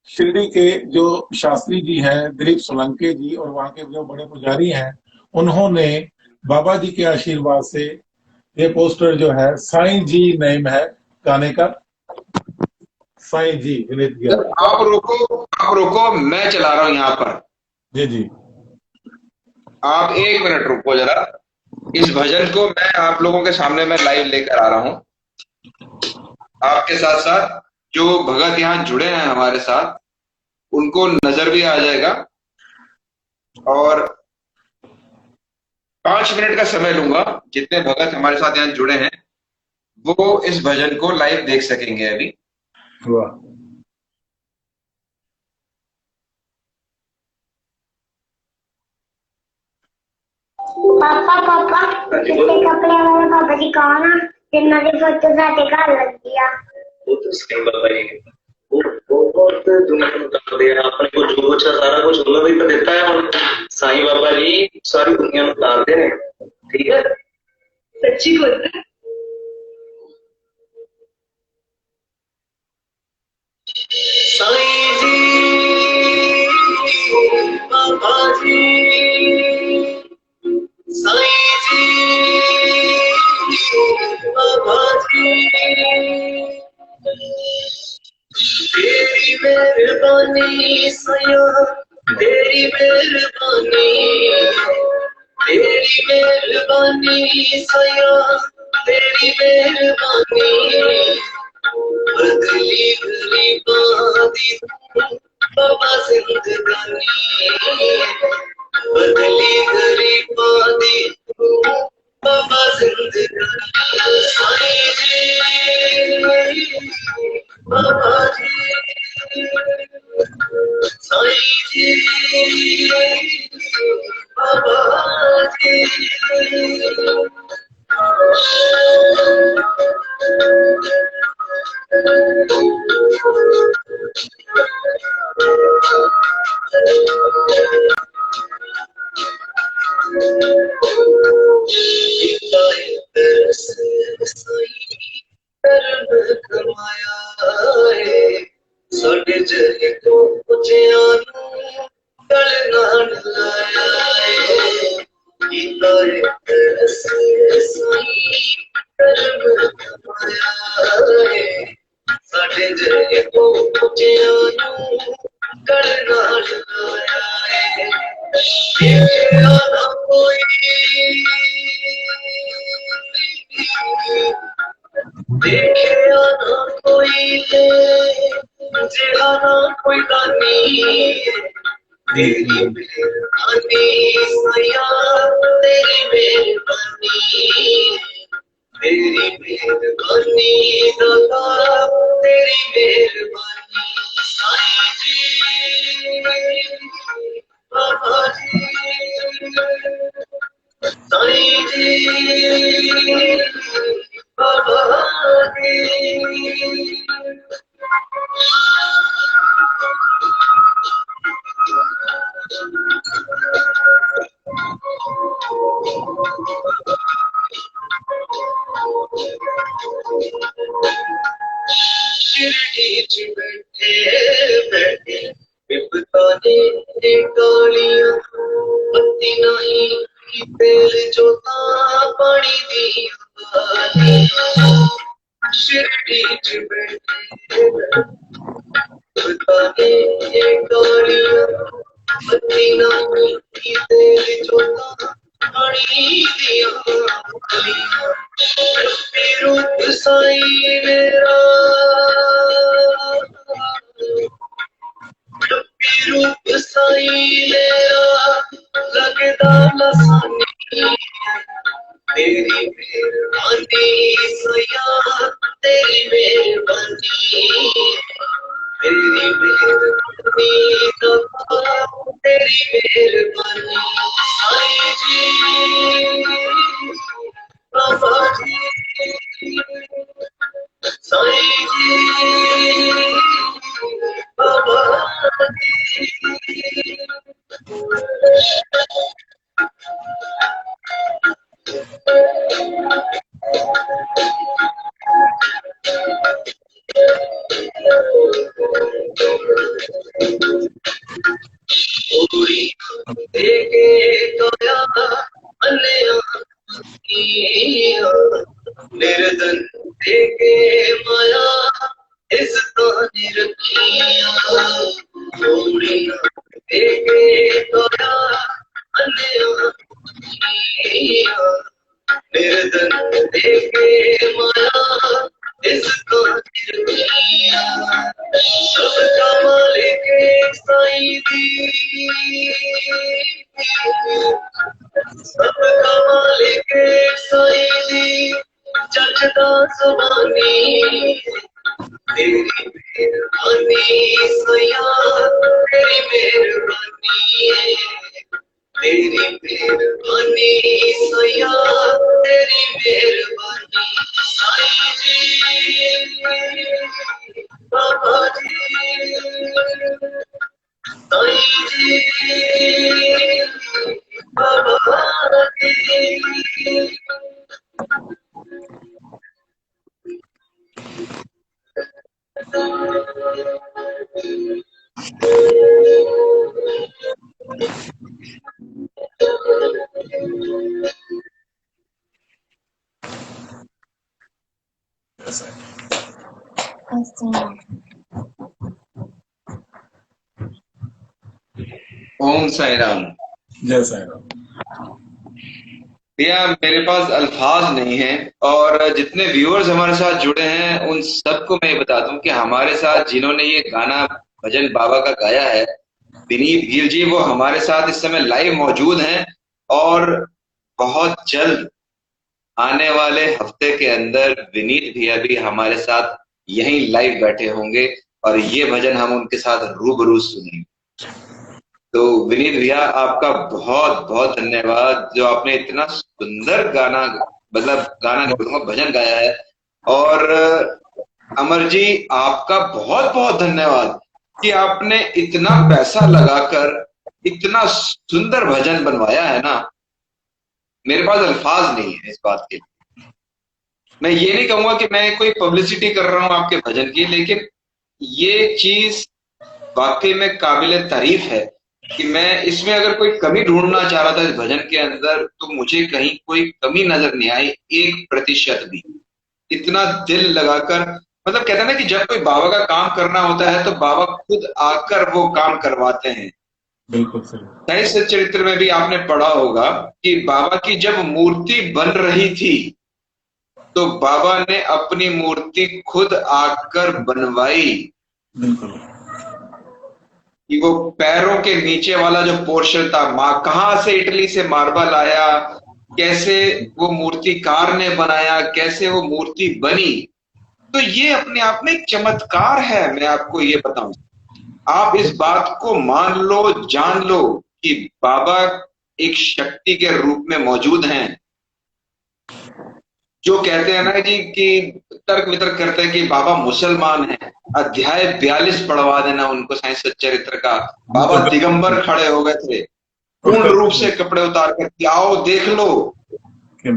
शिरडी के जो शास्त्री जी हैं दिलीप सोलंके जी और वहां के जो बड़े पुजारी हैं, उन्होंने बाबा जी के आशीर्वाद से ये पोस्टर जो है, साईं जी नेम है गाने का, साईं जी विनीत गिल। सर आप रोको, आप रोको, मैं चला रहा हूँ यहाँ पर। जी जी। आप 1 मिनट रुको जरा, इस भजन को मैं आप लोगों के सामने मैं लाइव लेकर आ रहा हूँ। आपके साथ साथ जो भगत यहाँ जुड़े हैं हमारे साथ, उनको नजर भी आ जाएगा। और 5 मिनट का समय लूंगा। जितने भगत हमारे साथ यहाँ जुड़े हैं वो इस भजन को लाइव देख सकेंगे अभी। वाह। पापा पापा चिट्टे कपड़े वाले पापा जी कौन है जिन्हों की फोटो साडे घर लगी आ? वो तो सही बाबा जी वो बहुत दुनिया को बता दिया अपने को जो कुछ सारा कुछ उन्होंने ही तो देता है। और साईं बाबा जी सारी दुनिया में उतारते हैं। ठीक है, सच्ची बोल रहा है? साईं जी बाबा जी साईं जी बाबा जी तेरी मेहरबानी सया तेरी मेहरबानी तेरी मेहरबानी सया तेरी मेहरबानी बदली गली बादी बाबा जिंदगानी बदली गली बादी बाबा जिंदगानी साईं जी बाबा जी साईं जी बाबा जी ਸਾਡੇ ਜਹੇ ਤੋਂ ਪੁੱਛਿਆ ਨੂੰ ਗਲ ਨਾਲ ਲਾਇਆ ਕੀਤਾ ਰਸ ਸਾਈ ਕਰਮ ਕਮਾਇਆ ਸਾਡੇ ਜਹੇ ਤੋਂ ਪੁੱਛਿਆ ਨੂੰ ਗਲ ਨਾਲ ਲਾਇਆ ਦੇਖਿਆ ਨਾ ਕੋਈ देखिया ना कोई जिहा ना कोई दानी तेरी मेहरबानी सया तेरी मेहरबानी तेरी मेहरबानी दाता तेरी मेहरबानी साईं जी बाबा जी साईं जी बाबा जी शिरडी च बैठे बैठे विपता ने गालियां पत्ती नहीं तेल जोता पानी दी शिरडी च बैठे विपता ने गालियां पत्ती नहीं तेल जोता पानी दिया रूप साईं मेरा रूप साईं मेरा लगदा लसानी तेरी मेहरबानी सया तेरी मेहरबानी तेरी मेहरबानी दाता तेरी मेहरबानी साईं जी बाबा जी साईं जी बाबा जी पूरी देके गया अन्य निर्धन देके माया इस ताने रखिया पूरी देके गया अन्य निर्धन देके माया इस ताने रखिया सबका मालिक साईं दी सबका तेरी मेहरबानी सया, तेरी मेहरबानी है, तेरी मेहरबानी सया, तेरी मेहरबानी साईं जी, बाबा जी, साईं जी, बाबा जी। ओम साई राम। जय साईं राम। भैया मेरे पास अल्फाज नहीं है, और जितने व्यूअर्स हमारे साथ जुड़े हैं उन सबको मैं ये बता दूं कि हमारे साथ जिन्होंने ये गाना भजन बाबा का गाया है, विनीत गिल जी, वो हमारे साथ इस समय लाइव मौजूद हैं। और बहुत जल्द आने वाले हफ्ते के अंदर विनीत भैया भी हमारे साथ यहीं लाइव बैठे होंगे और ये भजन हम उनके साथ रूबरू सुनेंगे। तो विनीत भैया आपका बहुत बहुत धन्यवाद, जो आपने इतना सुंदर गाना, मतलब गाना नहीं बोलूंगा, भजन गाया है। और अमर जी आपका बहुत बहुत धन्यवाद कि आपने इतना पैसा लगाकर इतना सुंदर भजन बनवाया है ना, मेरे पास अल्फाज नहीं है इस बात के लिए। मैं ये नहीं कहूंगा कि मैं कोई पब्लिसिटी कर रहा हूं आपके भजन की, लेकिन ये चीज वाकई में काबिले तारीफ है कि मैं इसमें अगर कोई कमी ढूंढना चाह रहा था इस भजन के अंदर, तो मुझे कहीं कोई कमी नजर नहीं आई, 1% भी। इतना दिल लगाकर, मतलब कहते हैं ना कि जब कोई बाबा का काम करना होता है तो बाबा खुद आकर वो काम करवाते हैं। बिल्कुल सही। साहित्य चरित्र में भी आपने पढ़ा होगा कि बाबा की जब मूर्ति बन रही थी तो बाबा ने अपनी मूर्ति खुद आकर बनवाई। बिल्कुल। कि वो पैरों के नीचे वाला जो पोर्शन था, कहां से इटली से मार्बल आया, कैसे वो मूर्तिकार ने बनाया, कैसे वो मूर्ति बनी, तो ये अपने आप में एक चमत्कार है। मैं आपको ये बताऊं, आप इस बात को मान लो, जान लो कि बाबा एक शक्ति के रूप में मौजूद हैं। जो कहते हैं ना जी कि तर्क वितर्क करते हैं कि बाबा मुसलमान हैं, अध्याय 42 पढ़वा देना उनको साइंस चरित्र का। बाबा दिगंबर खड़े हो गए थे, पूर्ण रूप से कपड़े उतार कर, कि आओ देख लो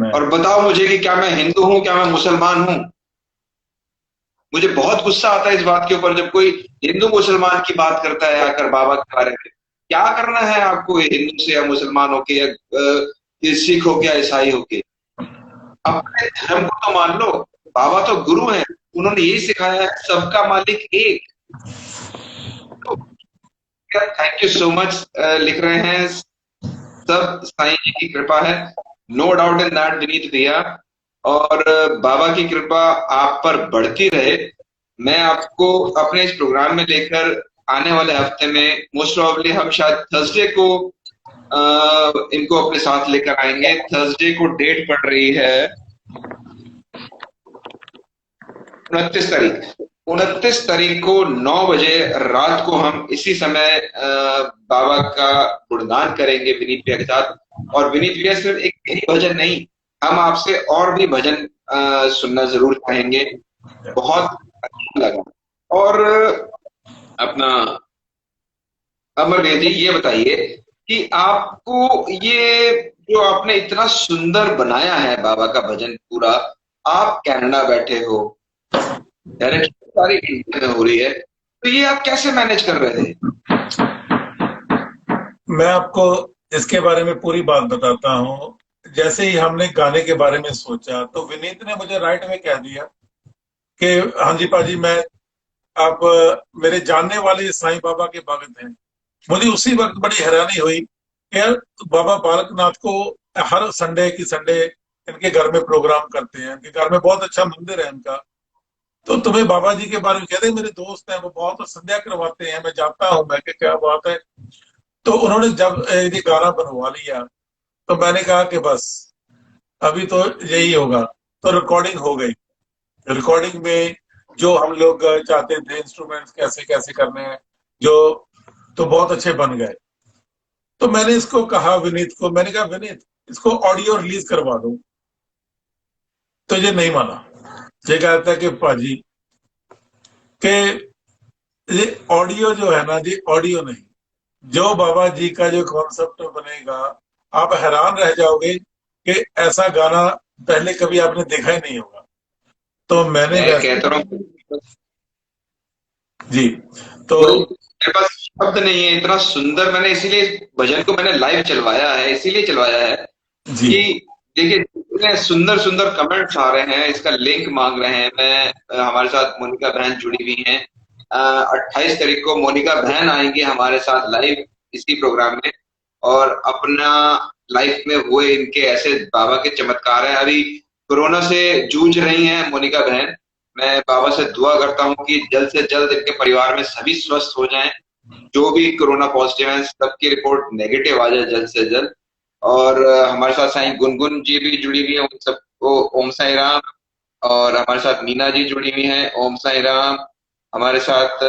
और बताओ मुझे कि क्या मैं हिंदू हूं, क्या मैं मुसलमान हूं। मुझे बहुत गुस्सा आता है इस बात के ऊपर जब कोई हिंदू मुसलमान की बात करता है आकर बाबा के बारे में। क्या करना है आपको हिंदू से या मुसलमान होके या सिख होके या ईसाई होके, अपने धर्म को तो मान लो। बाबा तो गुरु हैं, उन्होंने यही सिखाया है, सबका मालिक एक। तो थैंक यू सो मच लिख रहे हैं, सब साईं जी की कृपा है, no doubt in that Vineet भैया। और बाबा की कृपा आप पर बढ़ती रहे। मैं आपको अपने इस प्रोग्राम में लेकर आने वाले हफ्ते में, मोस्ट प्रोबेबली हम शायद थर्सडे को इनको अपने साथ लेकर आएंगे। थर्सडे को डेट पड़ रही है 29 तारीख को 9 बजे रात को हम इसी समय बाबा का गुणगान करेंगे विनीत भैया के साथ। और विनीत भैया सिर्फ एक यही भजन नहीं, हम आपसे और भी भजन सुनना जरूर चाहेंगे। बहुत अच्छा लगा। और अपना अमर भैया जी ये बताइए कि आपको ये जो आपने इतना सुंदर बनाया है बाबा का भजन पूरा, आप कनाडा बैठे हो, डायरेक्शन सारी इंडिया में हो रही है, तो ये आप कैसे मैनेज कर रहे थे? मैं आपको इसके बारे में पूरी बात बताता हूँ। जैसे ही हमने गाने के बारे में सोचा तो विनीत ने मुझे राइट में कह दिया कि हाँ जी पाजी, मैं आप मेरे जानने वाले साईं बाबा के भगत हैं। मुझे उसी वक्त बड़ी हैरानी हुई कि यार बाबा बालकनाथ को हर संडे की संडे इनके घर में प्रोग्राम करते हैं, इनके घर में बहुत अच्छा मंदिर है इनका, तो तुम्हें बाबा जी के बारे में कहते हैं, मेरे दोस्त हैं वो बहुत संध्या करवाते हैं, मैं जाता हूँ। मैं क्या बात है। तो उन्होंने जब ये गाना बनवा लिया तो मैंने कहा कि बस अभी तो यही होगा। तो रिकॉर्डिंग हो गई। रिकॉर्डिंग में जो हम लोग चाहते थे इंस्ट्रूमेंट्स कैसे कैसे करने हैं, जो तो बहुत अच्छे बन गए। तो मैंने इसको कहा विनीत को, मैंने कहा विनीत इसको ऑडियो रिलीज करवा दो, तो ये नहीं माना। ये कहता है कि पाजी के ये ऑडियो जो है ना जी, ऑडियो नहीं, जो बाबा जी का जो कॉन्सेप्ट बनेगा, आप हैरान रह जाओगे कि ऐसा गाना पहले कभी आपने देखा ही नहीं होगा। तो मैंने मैं वैसे कहता हूँ जी, तो मेरे पास शब्द नहीं है, इतना सुंदर। मैंने इसीलिए भजन को मैंने लाइव चलवाया है, इसीलिए चलवाया है जी कि देखिए इतने सुंदर सुंदर कमेंट्स आ रहे हैं, इसका लिंक मांग रहे हैं। हमारे साथ मोनिका बहन जुड़ी हुई हैं। 28 तारीख को मोनिका बहन आएंगी हमारे साथ लाइव इसी प्रोग्राम में, और अपना लाइफ में हुए इनके ऐसे बाबा के चमत्कार हैं। अभी कोरोना से जूझ रही हैं मोनिका बहन। मैं बाबा से दुआ करता हूँ कि जल्द से जल्द इनके परिवार में सभी स्वस्थ हो जाएं। जो भी कोरोना पॉजिटिव हैं सबकी रिपोर्ट नेगेटिव आ जाए जल्द से जल्द। और हमारे साथ साईं गुनगुन जी भी जुड़ी हुई है, उन सबको ओम साई राम। और हमारे साथ मीना जी जुड़ी हुई हैं, ओम साई राम। हमारे साथ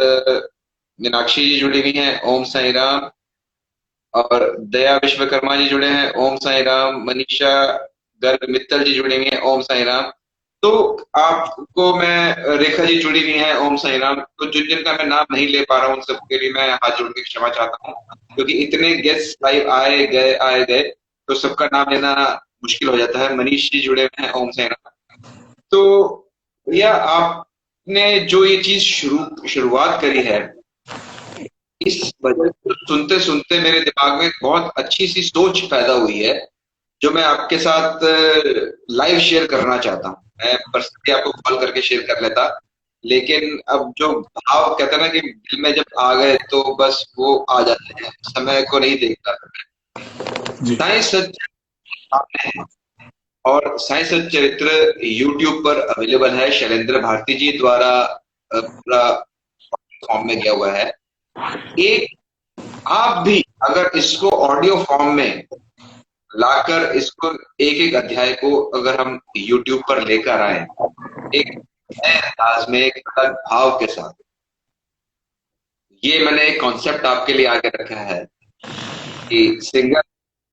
मीनाक्षी जी जुड़ी हुई हैं, ओम साई राम। और दया विश्वकर्मा जी जुड़े हैं, ओम साई राम। मनीषा गर्ग मित्तल जी जुड़ी हुई हैं, ओम साई राम। तो आपको मैं, रेखा जी जुड़ी हुई हैं, ओम साई राम। तो जिन जिनका मैं नाम नहीं ले पा रहा हूँ उन सबके लिए मैं हाथ जोड़ के क्षमा चाहता हूँ, क्योंकि इतने गेस्ट लाइव आए गए तो सबका नाम लेना मुश्किल हो जाता है। मनीष जी जुड़े हुए हैं, ओम साई राम। तो भैया आपने जो ये चीज शुरुआत करी है, इस वजह से सुनते सुनते मेरे दिमाग में बहुत अच्छी सी सोच पैदा हुई है, जो मैं आपके साथ लाइव शेयर करना चाहता हूँ। मैं पर्सनली आपको कॉल करके शेयर कर लेता, लेकिन अब जो भाव कहते हैं ना कि दिल में जब आ गए तो बस वो आ जाते हैं, समय को नहीं देखता। जी साईं सच सामने है, और साईं सच चरित्र यूट्यूब पर अवेलेबल है। शैलेंद्र भारती जी द्वारा पूरा फॉर्म में गया हुआ है। एक आप भी अगर इसको ऑडियो फॉर्म में लाकर इसको एक एक अध्याय को अगर हम YouTube पर लेकर आए, एक नए अंदाज में, एक अलग भाव के साथ, ये मैंने एक कॉन्सेप्ट आपके लिए आगे रखा है कि सिंगर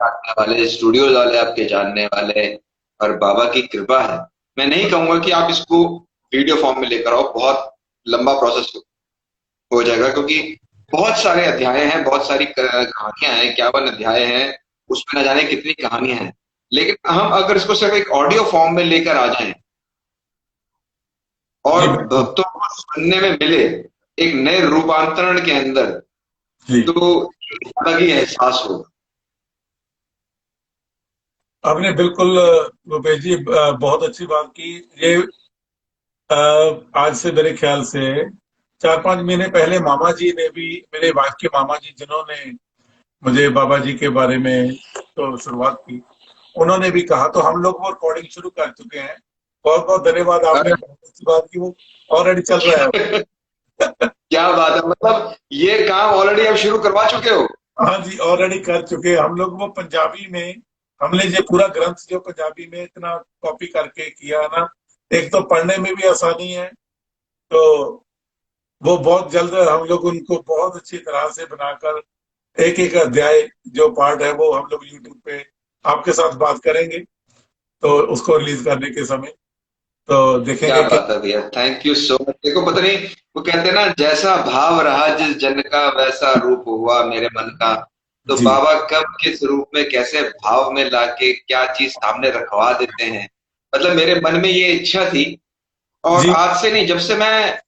जानने वाले, स्टूडियोज वाले आपके जानने वाले, और बाबा की कृपा है। मैं नहीं कहूंगा कि आप इसको वीडियो फॉर्म में लेकर आओ, बहुत लंबा प्रोसेस हो जाएगा, क्योंकि बहुत सारे अध्याय हैं, बहुत सारी कहानियां हैं, 51 अध्याय हैं, उसमें न जाने कितनी कहानियां हैं। लेकिन हम अगर इसको सिर्फ एक ऑडियो फॉर्म में लेकर आ जाएं और जी बिल्कुल भक्तों को सुनने में मिले एक नए रूपांतरण के अंदर, जी। तो अलग ही एहसास होगा। आपने बिल्कुल भूपेश जी बहुत अच्छी बात की। ये आज से मेरे ख्याल से 4-5 महीने पहले मामा जी ने भी, मेरे वाइफ के मामा जी जिन्होंने मुझे बाबा जी के बारे में तो शुरुआत की, उन्होंने भी कहा, तो हम लोग वो रिकॉर्डिंग शुरू कर चुके हैं। बहुत बहुत धन्यवाद, आपने बहुत अच्छी बात की, वो ऑलरेडी चल रहा है। क्या बात है, मतलब ये काम ऑलरेडी आप शुरू करवा चुके हो? हाँ जी, ऑलरेडी कर चुके हैं हम लोग। वो पंजाबी में हमने ये पूरा ग्रंथ जो पंजाबी में इतना कॉपी करके किया ना, एक तो पढ़ने में भी आसानी है, तो वो बहुत जल्द हम लोग उनको बहुत अच्छी तरह से बनाकर एक एक अध्याय जो पार्ट है वो हम लोग यूट्यूब पे आपके साथ बात करेंगे, तो उसको रिलीज करने के समय तो क्या देखेंगे कि बात है भैया, थैंक यू सो मच। देखो पता नहीं, वो कहते हैं ना, जैसा भाव रहा जिस जन का वैसा रूप हुआ मेरे मन का। तो जी बाबा कब किस रूप में कैसे भाव में लाके क्या चीज सामने रखवा देते हैं। मतलब मेरे मन में ये इच्छा थी, और जी आज से नहीं, जब से मैं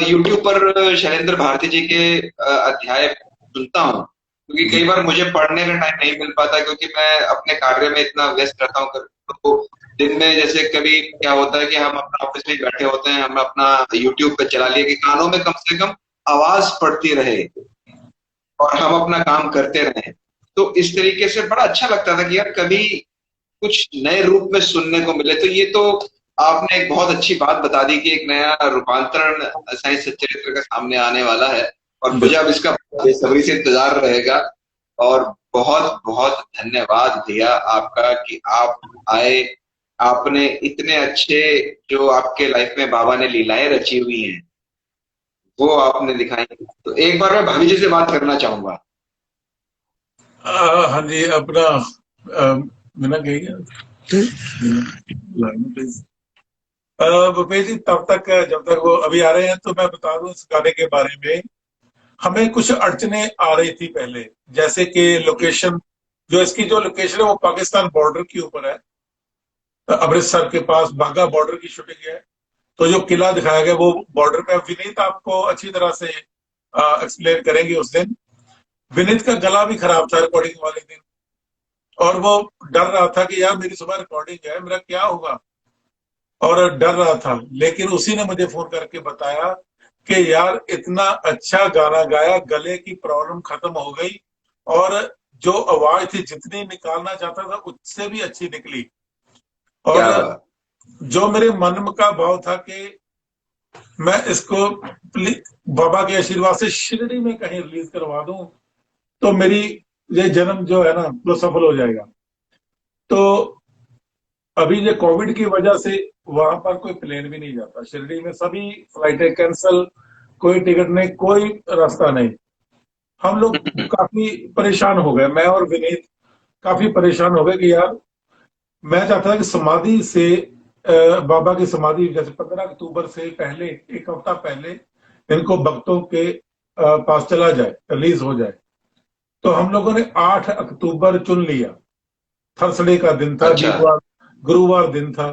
यूट्यूब पर शैलेंद्र भारती जी के अध्याय सुनता हूँ, क्योंकि जी कई बार मुझे पढ़ने का टाइम नहीं मिल पाता, क्योंकि मैं अपने कार्य में इतना व्यस्त रहता हूँ। तो दिन में जैसे कभी क्या होता है कि हम अपना ऑफिस में बैठे होते हैं, हम अपना यूट्यूब पे चला लिए कि कानों में कम से कम आवाज पड़ती रहे और हम अपना काम करते रहे। तो इस तरीके से बड़ा अच्छा लगता था कि यार कभी कुछ नए रूप में सुनने को मिले। तो ये तो आपने एक बहुत अच्छी बात बता दी कि एक नया रूपांतरण साईं सच्चरित्र का सामने आने वाला है, और मुझे अब इसका बेसब्री से इंतजार रहेगा। और बहुत बहुत धन्यवाद भैया आपका कि आप आए, आपने इतने अच्छे जो आपके लाइफ में बाबा ने लीलाएं रची हुई हैं वो आपने दिखाई। तो एक बार मैं भाभी जी से बात करना चाहूंगा। हाँ जी, अपना बिना कही प्लीज भूपेश जी, तब तक जब तक वो अभी आ रहे हैं तो मैं बता दूं इस गाने के बारे में। हमें कुछ अड़चने आ रही थी पहले, जैसे कि लोकेशन, जो इसकी जो लोकेशन है वो पाकिस्तान बॉर्डर के ऊपर है, अमृतसर के पास बाघा बॉर्डर की शूटिंग है। तो जो किला दिखाया गया वो बॉर्डर पे, विनीत आपको अच्छी तरह से एक्सप्लेन करेंगे उस दिन। विनीत का गला भी खराब था रिकॉर्डिंग वाले दिन, और वो डर रहा था कि यार मेरी सुबह रिकॉर्डिंग है, मेरा क्या होगा, और डर रहा था। लेकिन उसी ने मुझे फोन करके बताया कि यार इतना अच्छा गाना गाया, गले की प्रॉब्लम खत्म हो गई, और जो आवाज थी जितनी निकालना चाहता था उससे भी अच्छी निकली। और क्या बात। जो मेरे मन का भाव था कि मैं इसको बाबा के आशीर्वाद से शिरडी में कहीं रिलीज करवा दूं तो मेरी ये जन्म जो है ना वो सफल हो जाएगा। तो अभी ये कोविड की वजह से वहां पर कोई प्लेन भी नहीं जाता, शिरडी में सभी फ्लाइटें कैंसल, कोई टिकट नहीं, कोई रास्ता नहीं। हम लोग काफी परेशान हो गए, मैं और विनीत काफी परेशान हो गए कि यार मैं चाहता था कि समाधि से बाबा की समाधि जैसे 15 अक्टूबर से पहले, एक हफ्ता पहले इनको भक्तों के पास चला जाए, रिलीज हो जाए। तो हम लोगों ने 8 अक्टूबर चुन लिया, थर्सडे का दिन था, अच्छा। वीरवार गुरुवार दिन था।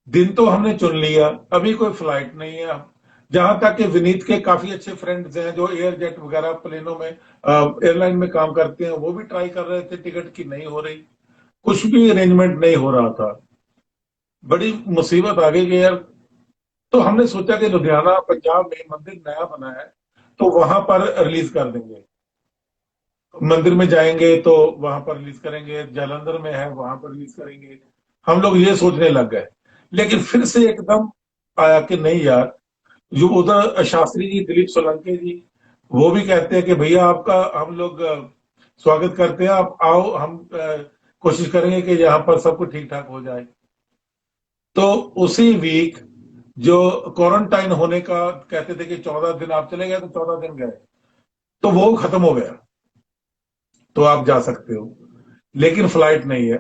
दिन तो हमने चुन लिया, अभी कोई फ्लाइट नहीं है। जहां तक कि विनीत के काफी अच्छे फ्रेंड्स हैं जो एयर जेट वगैरह प्लेनों में एयरलाइन में काम करते हैं, वो भी ट्राई कर रहे थे, टिकट की नहीं हो रही, कुछ भी अरेंजमेंट नहीं हो रहा था। बड़ी मुसीबत आ गई कि यार, तो हमने सोचा कि लुधियाना पंजाब में मंदिर नया बना है तो वहां पर रिलीज कर देंगे, मंदिर में जाएंगे तो वहां पर रिलीज करेंगे, जालंधर में है वहां पर रिलीज करेंगे। हम लोग ये सोचने लग गए, लेकिन फिर से एकदम आया कि नहीं यार, जो उधर शास्त्री जी, दिलीप सोलंकी जी, वो भी कहते हैं कि भैया आपका हम लोग स्वागत करते हैं, आप आओ, हम कोशिश करेंगे कि यहाँ पर सब कुछ ठीक ठाक हो जाए। तो उसी वीक जो क्वारंटाइन होने का कहते थे कि 14 दिन आप चले गए, तो 14 दिन गए, तो वो खत्म हो गया, तो आप जा सकते हो, लेकिन फ्लाइट नहीं है।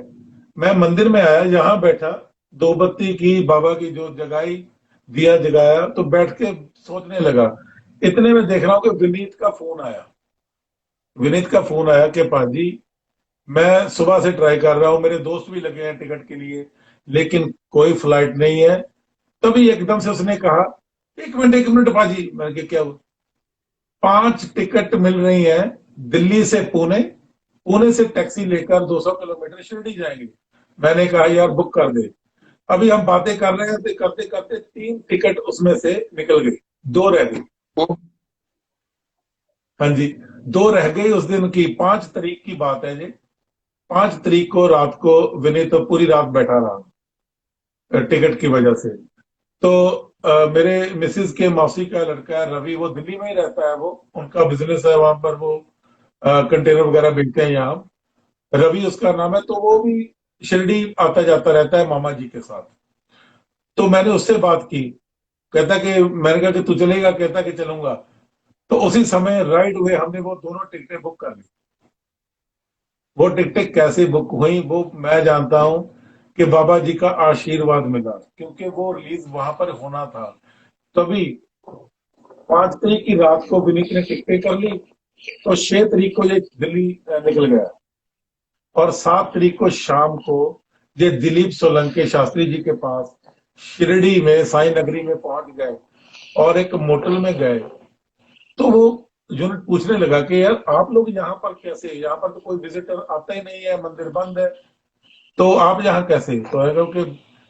मैं मंदिर में आया, यहां बैठा, दो बत्ती की, बाबा की जो जगाई, दिया जगाया, तो बैठ के सोचने लगा। इतने में देख रहा हूं कि विनीत का फोन आया। विनीत का फोन आया कि पाजी मैं सुबह से ट्राई कर रहा हूं, मेरे दोस्त भी लगे हैं टिकट के लिए, लेकिन कोई फ्लाइट नहीं है। तभी एकदम से उसने कहा, एक मिनट पाजी। मैंने कहा क्या हुआ? 5 टिकट मिल रही है, दिल्ली से पुणे, पुणे से टैक्सी लेकर 200 किलोमीटर शिरडी जाएंगे। मैंने कहा यार बुक कर दे। अभी हम बातें कर रहे हैं तो करते करते 3 टिकट उसमें से निकल गई, 2 रह गई। ओ, हाँ जी, 2 रह गई उस दिन की। 5 तारीख की बात है जी। 5 तारीख को रात को विनीत तो पूरी रात बैठा रहा टिकट की वजह से। तो मेरे मिसिस के मौसी का लड़का है रवि, वो दिल्ली में ही रहता है, वो उनका बिजनेस है वहां पर, वो कंटेनर वगैरह बेचते हैं यहाँ, रवि उसका नाम है। तो वो भी शिरडी आता जाता रहता है मामा जी के साथ। तो मैंने उससे बात की, कहता कि मैंने कहा कि तू चलेगा, कहता कि चलूंगा। तो उसी समय राइट हुए हमने वो दोनों टिकटें बुक कर ली। वो टिकटें कैसे बुक हुई वो मैं जानता हूं कि बाबा जी का आशीर्वाद मिला, क्योंकि वो रिलीज वहां पर होना था। तभी 5 तारीख की रात को विनीत ने टिकटें कर ली, तो 6 तारीख को ये दिल्ली निकल गया, और 7 तारीख को शाम को ये दिलीप सोलंकी शास्त्री जी के पास शिरडी में साई नगरी में पहुंच गए, और एक मोटल में गए। तो वो यूनिट पूछने लगा कि यार आप लोग यहाँ पर कैसे, यहाँ पर तो कोई विजिटर आता ही नहीं है, मंदिर बंद है, तो आप यहाँ कैसे? तो है कि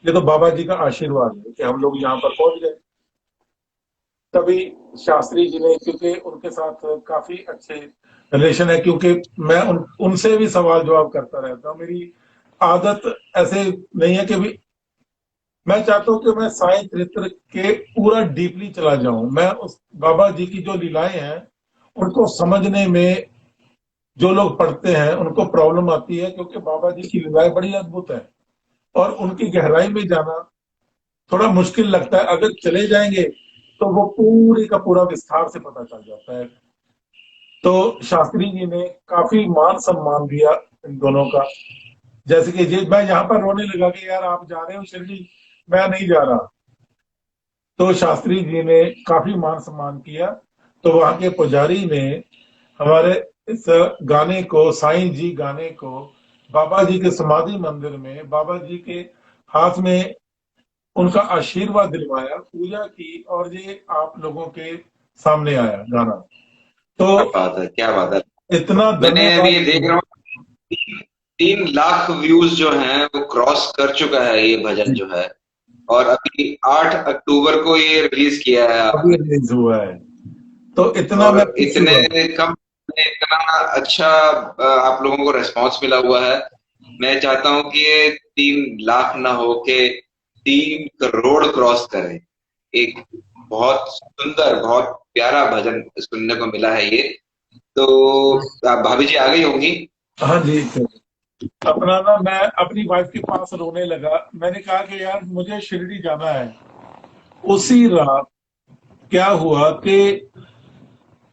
ये तो बाबा जी का आशीर्वाद है कि हम लोग यहाँ पर पहुंच गए। तभी शास्त्री जी ने, क्योंकि उनके साथ काफी अच्छे रिलेशन है, क्योंकि मैं उनसे भी सवाल जवाब करता रहता हूँ। मेरी आदत ऐसे नहीं है कि भी, मैं चाहता हूँ कि मैं साई चरित्र के पूरा डीपली चला जाऊं, मैं उस बाबा जी की जो लीलाएं हैं उनको समझने में, जो लोग पढ़ते हैं उनको प्रॉब्लम आती है, क्योंकि बाबा जी की लीलाएं बड़ी अद्भुत है, और उनकी गहराई में जाना थोड़ा मुश्किल लगता है। अगर चले जाएंगे तो वो पूरी का पूरा विस्तार से पता चल जाता है। तो शास्त्री जी ने काफी मान सम्मान दिया इन दोनों का। जैसे कि जी मैं यहाँ पर रोने लगा कि यार आप जा रहे हो शिरडी, मैं नहीं जा रहा। तो शास्त्री जी ने काफी मान सम्मान किया। तो वहां के पुजारी ने हमारे इस गाने को, साईं जी गाने को, बाबा जी के समाधि मंदिर में बाबा जी के हाथ में उनका आशीर्वाद दिलवाया, पूजा की, और ये आप लोगों के सामने आया गाना। तो क्या बात है, क्या बात है। इतना मैंने अभी ये देख रहा धन्यवाद। हूँ 3 लाख व्यूज जो हैं वो क्रॉस कर चुका है ये भजन जो है। और अभी 8 अक्टूबर को ये रिलीज किया है अभी आपने। रिलीज हुआ है, तो इतना और मैं खुश इतने हुआ। कम में इतना अच्छा आप लोगों को रिस्पॉन्स मिला हुआ है। मैं चाहता हूं कि ये 3 लाख ना हो के 3 करोड़ क्रॉस करे। एक बहुत सुंदर, बहुत प्यारा भजन सुनने को मिला है ये। तो भाभी जी आ गई होंगी। हाँ जी। तो अपना ना मैं अपनी वाइफ के पास रोने लगा। मैंने कहा कि यार मुझे शिरडी जाना है। उसी रात क्या हुआ कि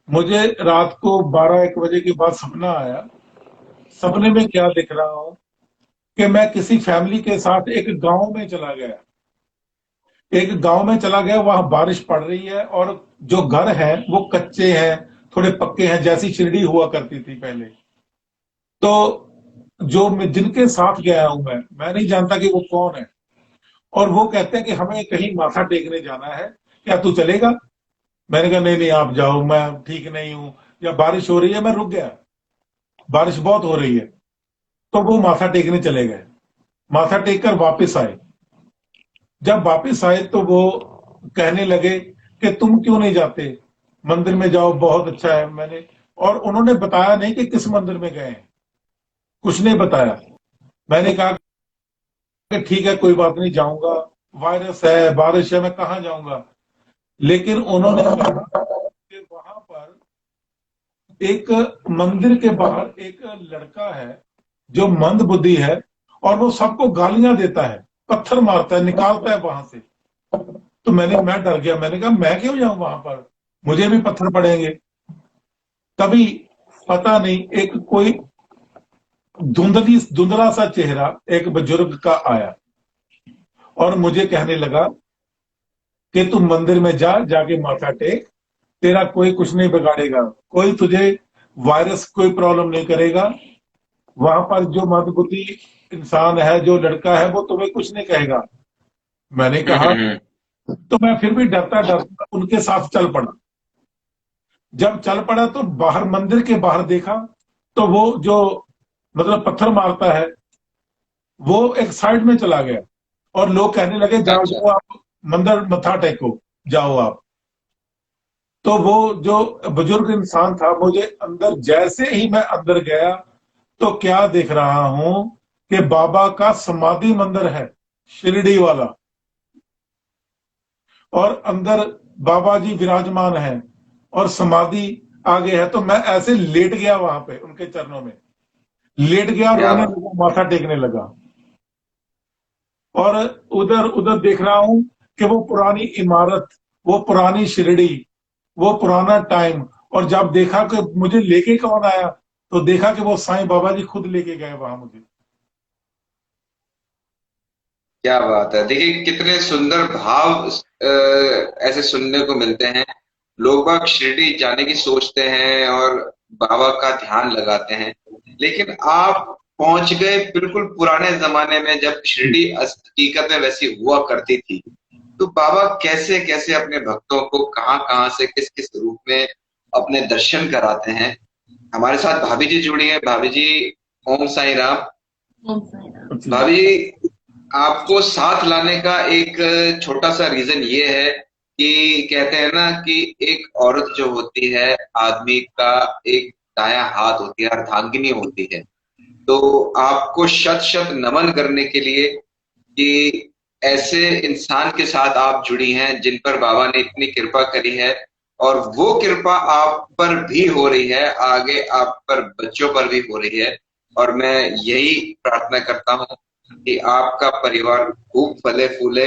मुझे रात को 12-1 बजे के बाद सपना आया। सपने में क्या दिख रहा हूं कि मैं किसी फैमिली के साथ एक गांव में चला गया। एक गांव में चला गया, वहां बारिश पड़ रही है और जो घर है वो कच्चे हैं, थोड़े पक्के हैं, जैसी शिरडी हुआ करती थी पहले। तो जो मैं जिनके साथ गया हूं मैं नहीं जानता कि वो कौन है। और वो कहते हैं कि हमें कहीं माथा टेकने जाना है, क्या तू चलेगा? मैंने कहा नहीं नहीं आप जाओ, मैं ठीक नहीं हूं, या बारिश हो रही है, मैं रुक गया, बारिश बहुत हो रही है। तो वो माथा टेकने चले गए। माथा टेक कर वापिस आए। जब वापिस आए तो वो कहने लगे कि तुम क्यों नहीं जाते, मंदिर में जाओ, बहुत अच्छा है। मैंने और उन्होंने बताया नहीं कि किस मंदिर में गए हैं, कुछ नहीं बताया। मैंने कहा कि ठीक है कोई बात नहीं, जाऊंगा, वायरस है, बारिश है, मैं कहाँ जाऊंगा। लेकिन उन्होंने कहा कि वहां पर एक मंदिर के बाहर एक लड़का है जो मंद बुद्धि है, और वो सबको गालियां देता है, पत्थर मारता है, निकालता है वहां से। तो मैं डर गया। मैंने कहा मैं क्यों जाऊं वहां पर, मुझे भी पत्थर पड़ेंगे। तभी पता नहीं एक कोई धुंधला सा चेहरा एक बुजुर्ग का आया और मुझे कहने लगा कि तुम मंदिर में जाके माथा टेक, तेरा कोई कुछ नहीं बिगाड़ेगा, कोई तुझे वायरस कोई प्रॉब्लम नहीं करेगा। वहां पर जो मध्यबुद्धि इंसान है, जो लड़का है, वो तुम्हें कुछ नहीं कहेगा। मैंने कहा, हम्म। तो मैं फिर भी डरता डरता उनके साथ चल पड़ा। जब चल पड़ा तो बाहर, मंदिर के बाहर देखा तो वो जो मतलब पत्थर मारता है वो एक साइड में चला गया। और लोग कहने लगे जाओ अच्छा। जाओ आप मंदिर मत्था टेको, जाओ आप। तो वो जो बुजुर्ग इंसान था, मुझे अंदर, जैसे ही मैं अंदर गया तो क्या देख रहा हूं कि बाबा का समाधि मंदिर है, शिरडी वाला, और अंदर बाबा जी विराजमान है और समाधि आगे है। तो मैं ऐसे लेट गया वहां पे उनके चरणों में, लेट गया, क्या रोने बात। लगा, माथा टेकने लगा। और उधर उधर देख रहा हूं कि वो पुरानी इमारत, वो पुरानी शिरडी, वो पुराना टाइम। और जब देखा कि मुझे लेके कौन आया, तो देखा कि वो साईं बाबा जी खुद लेके गए वहां मुझे। क्या बात है। देखिए कितने सुंदर भाव ऐसे सुनने को मिलते हैं। लोग बाग शिरडी जाने की सोचते हैं और बाबा का ध्यान लगाते हैं, लेकिन आप पहुंच गए बिल्कुल पुराने जमाने में, जब शिरडी हकीकत में वैसी हुआ करती थी। तो बाबा कैसे कैसे अपने भक्तों को कहाँ कहाँ से किस किस रूप में अपने दर्शन कराते हैं। हमारे साथ भाभी जी जुड़ी है। भाभी जी, ओम साई राम। अच्छा। भाभी जी, आपको साथ लाने का एक छोटा सा रीजन ये है कि कहते हैं ना कि एक औरत जो होती है, आदमी का एक दायां हाथ होती है, अर्धांगिनी होती है। तो आपको शत शत नमन करने के लिए कि ऐसे इंसान के साथ आप जुड़ी हैं जिन पर बाबा ने इतनी कृपा करी है। और वो कृपा आप पर भी हो रही है, आगे आप पर बच्चों पर भी हो रही है। और मैं यही प्रार्थना करता हूँ कि आपका परिवार खूब फले फूले,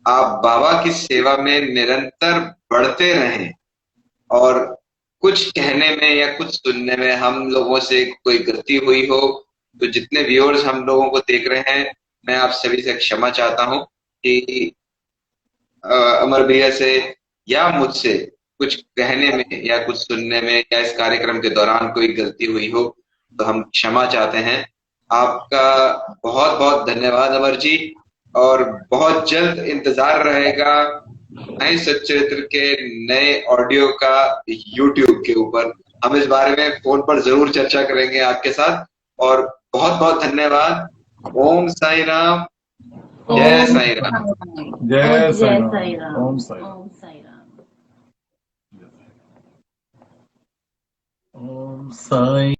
आप बाबा की सेवा में निरंतर बढ़ते रहें, और कुछ कहने में या कुछ सुनने में हम लोगों से कोई गलती हुई हो तो जितने व्यूअर्स हम लोगों को देख रहे हैं, मैं आप सभी से क्षमा चाहता हूं कि अमर भैया से या मुझसे कुछ कहने में या कुछ सुनने में या इस कार्यक्रम के दौरान कोई गलती हुई हो तो हम क्षमा चाहते हैं। आपका बहुत बहुत धन्यवाद अमर जी, और बहुत जल्द इंतजार रहेगा नए सच्चरित्र के नए ऑडियो का यूट्यूब के ऊपर। हम इस बारे में फोन पर जरूर चर्चा करेंगे आपके साथ, और बहुत बहुत धन्यवाद। ओम साई राम, जय साई राम। जय जय साईं साई राम। राम। ओम साई राम। ओम साई राम। ओम साई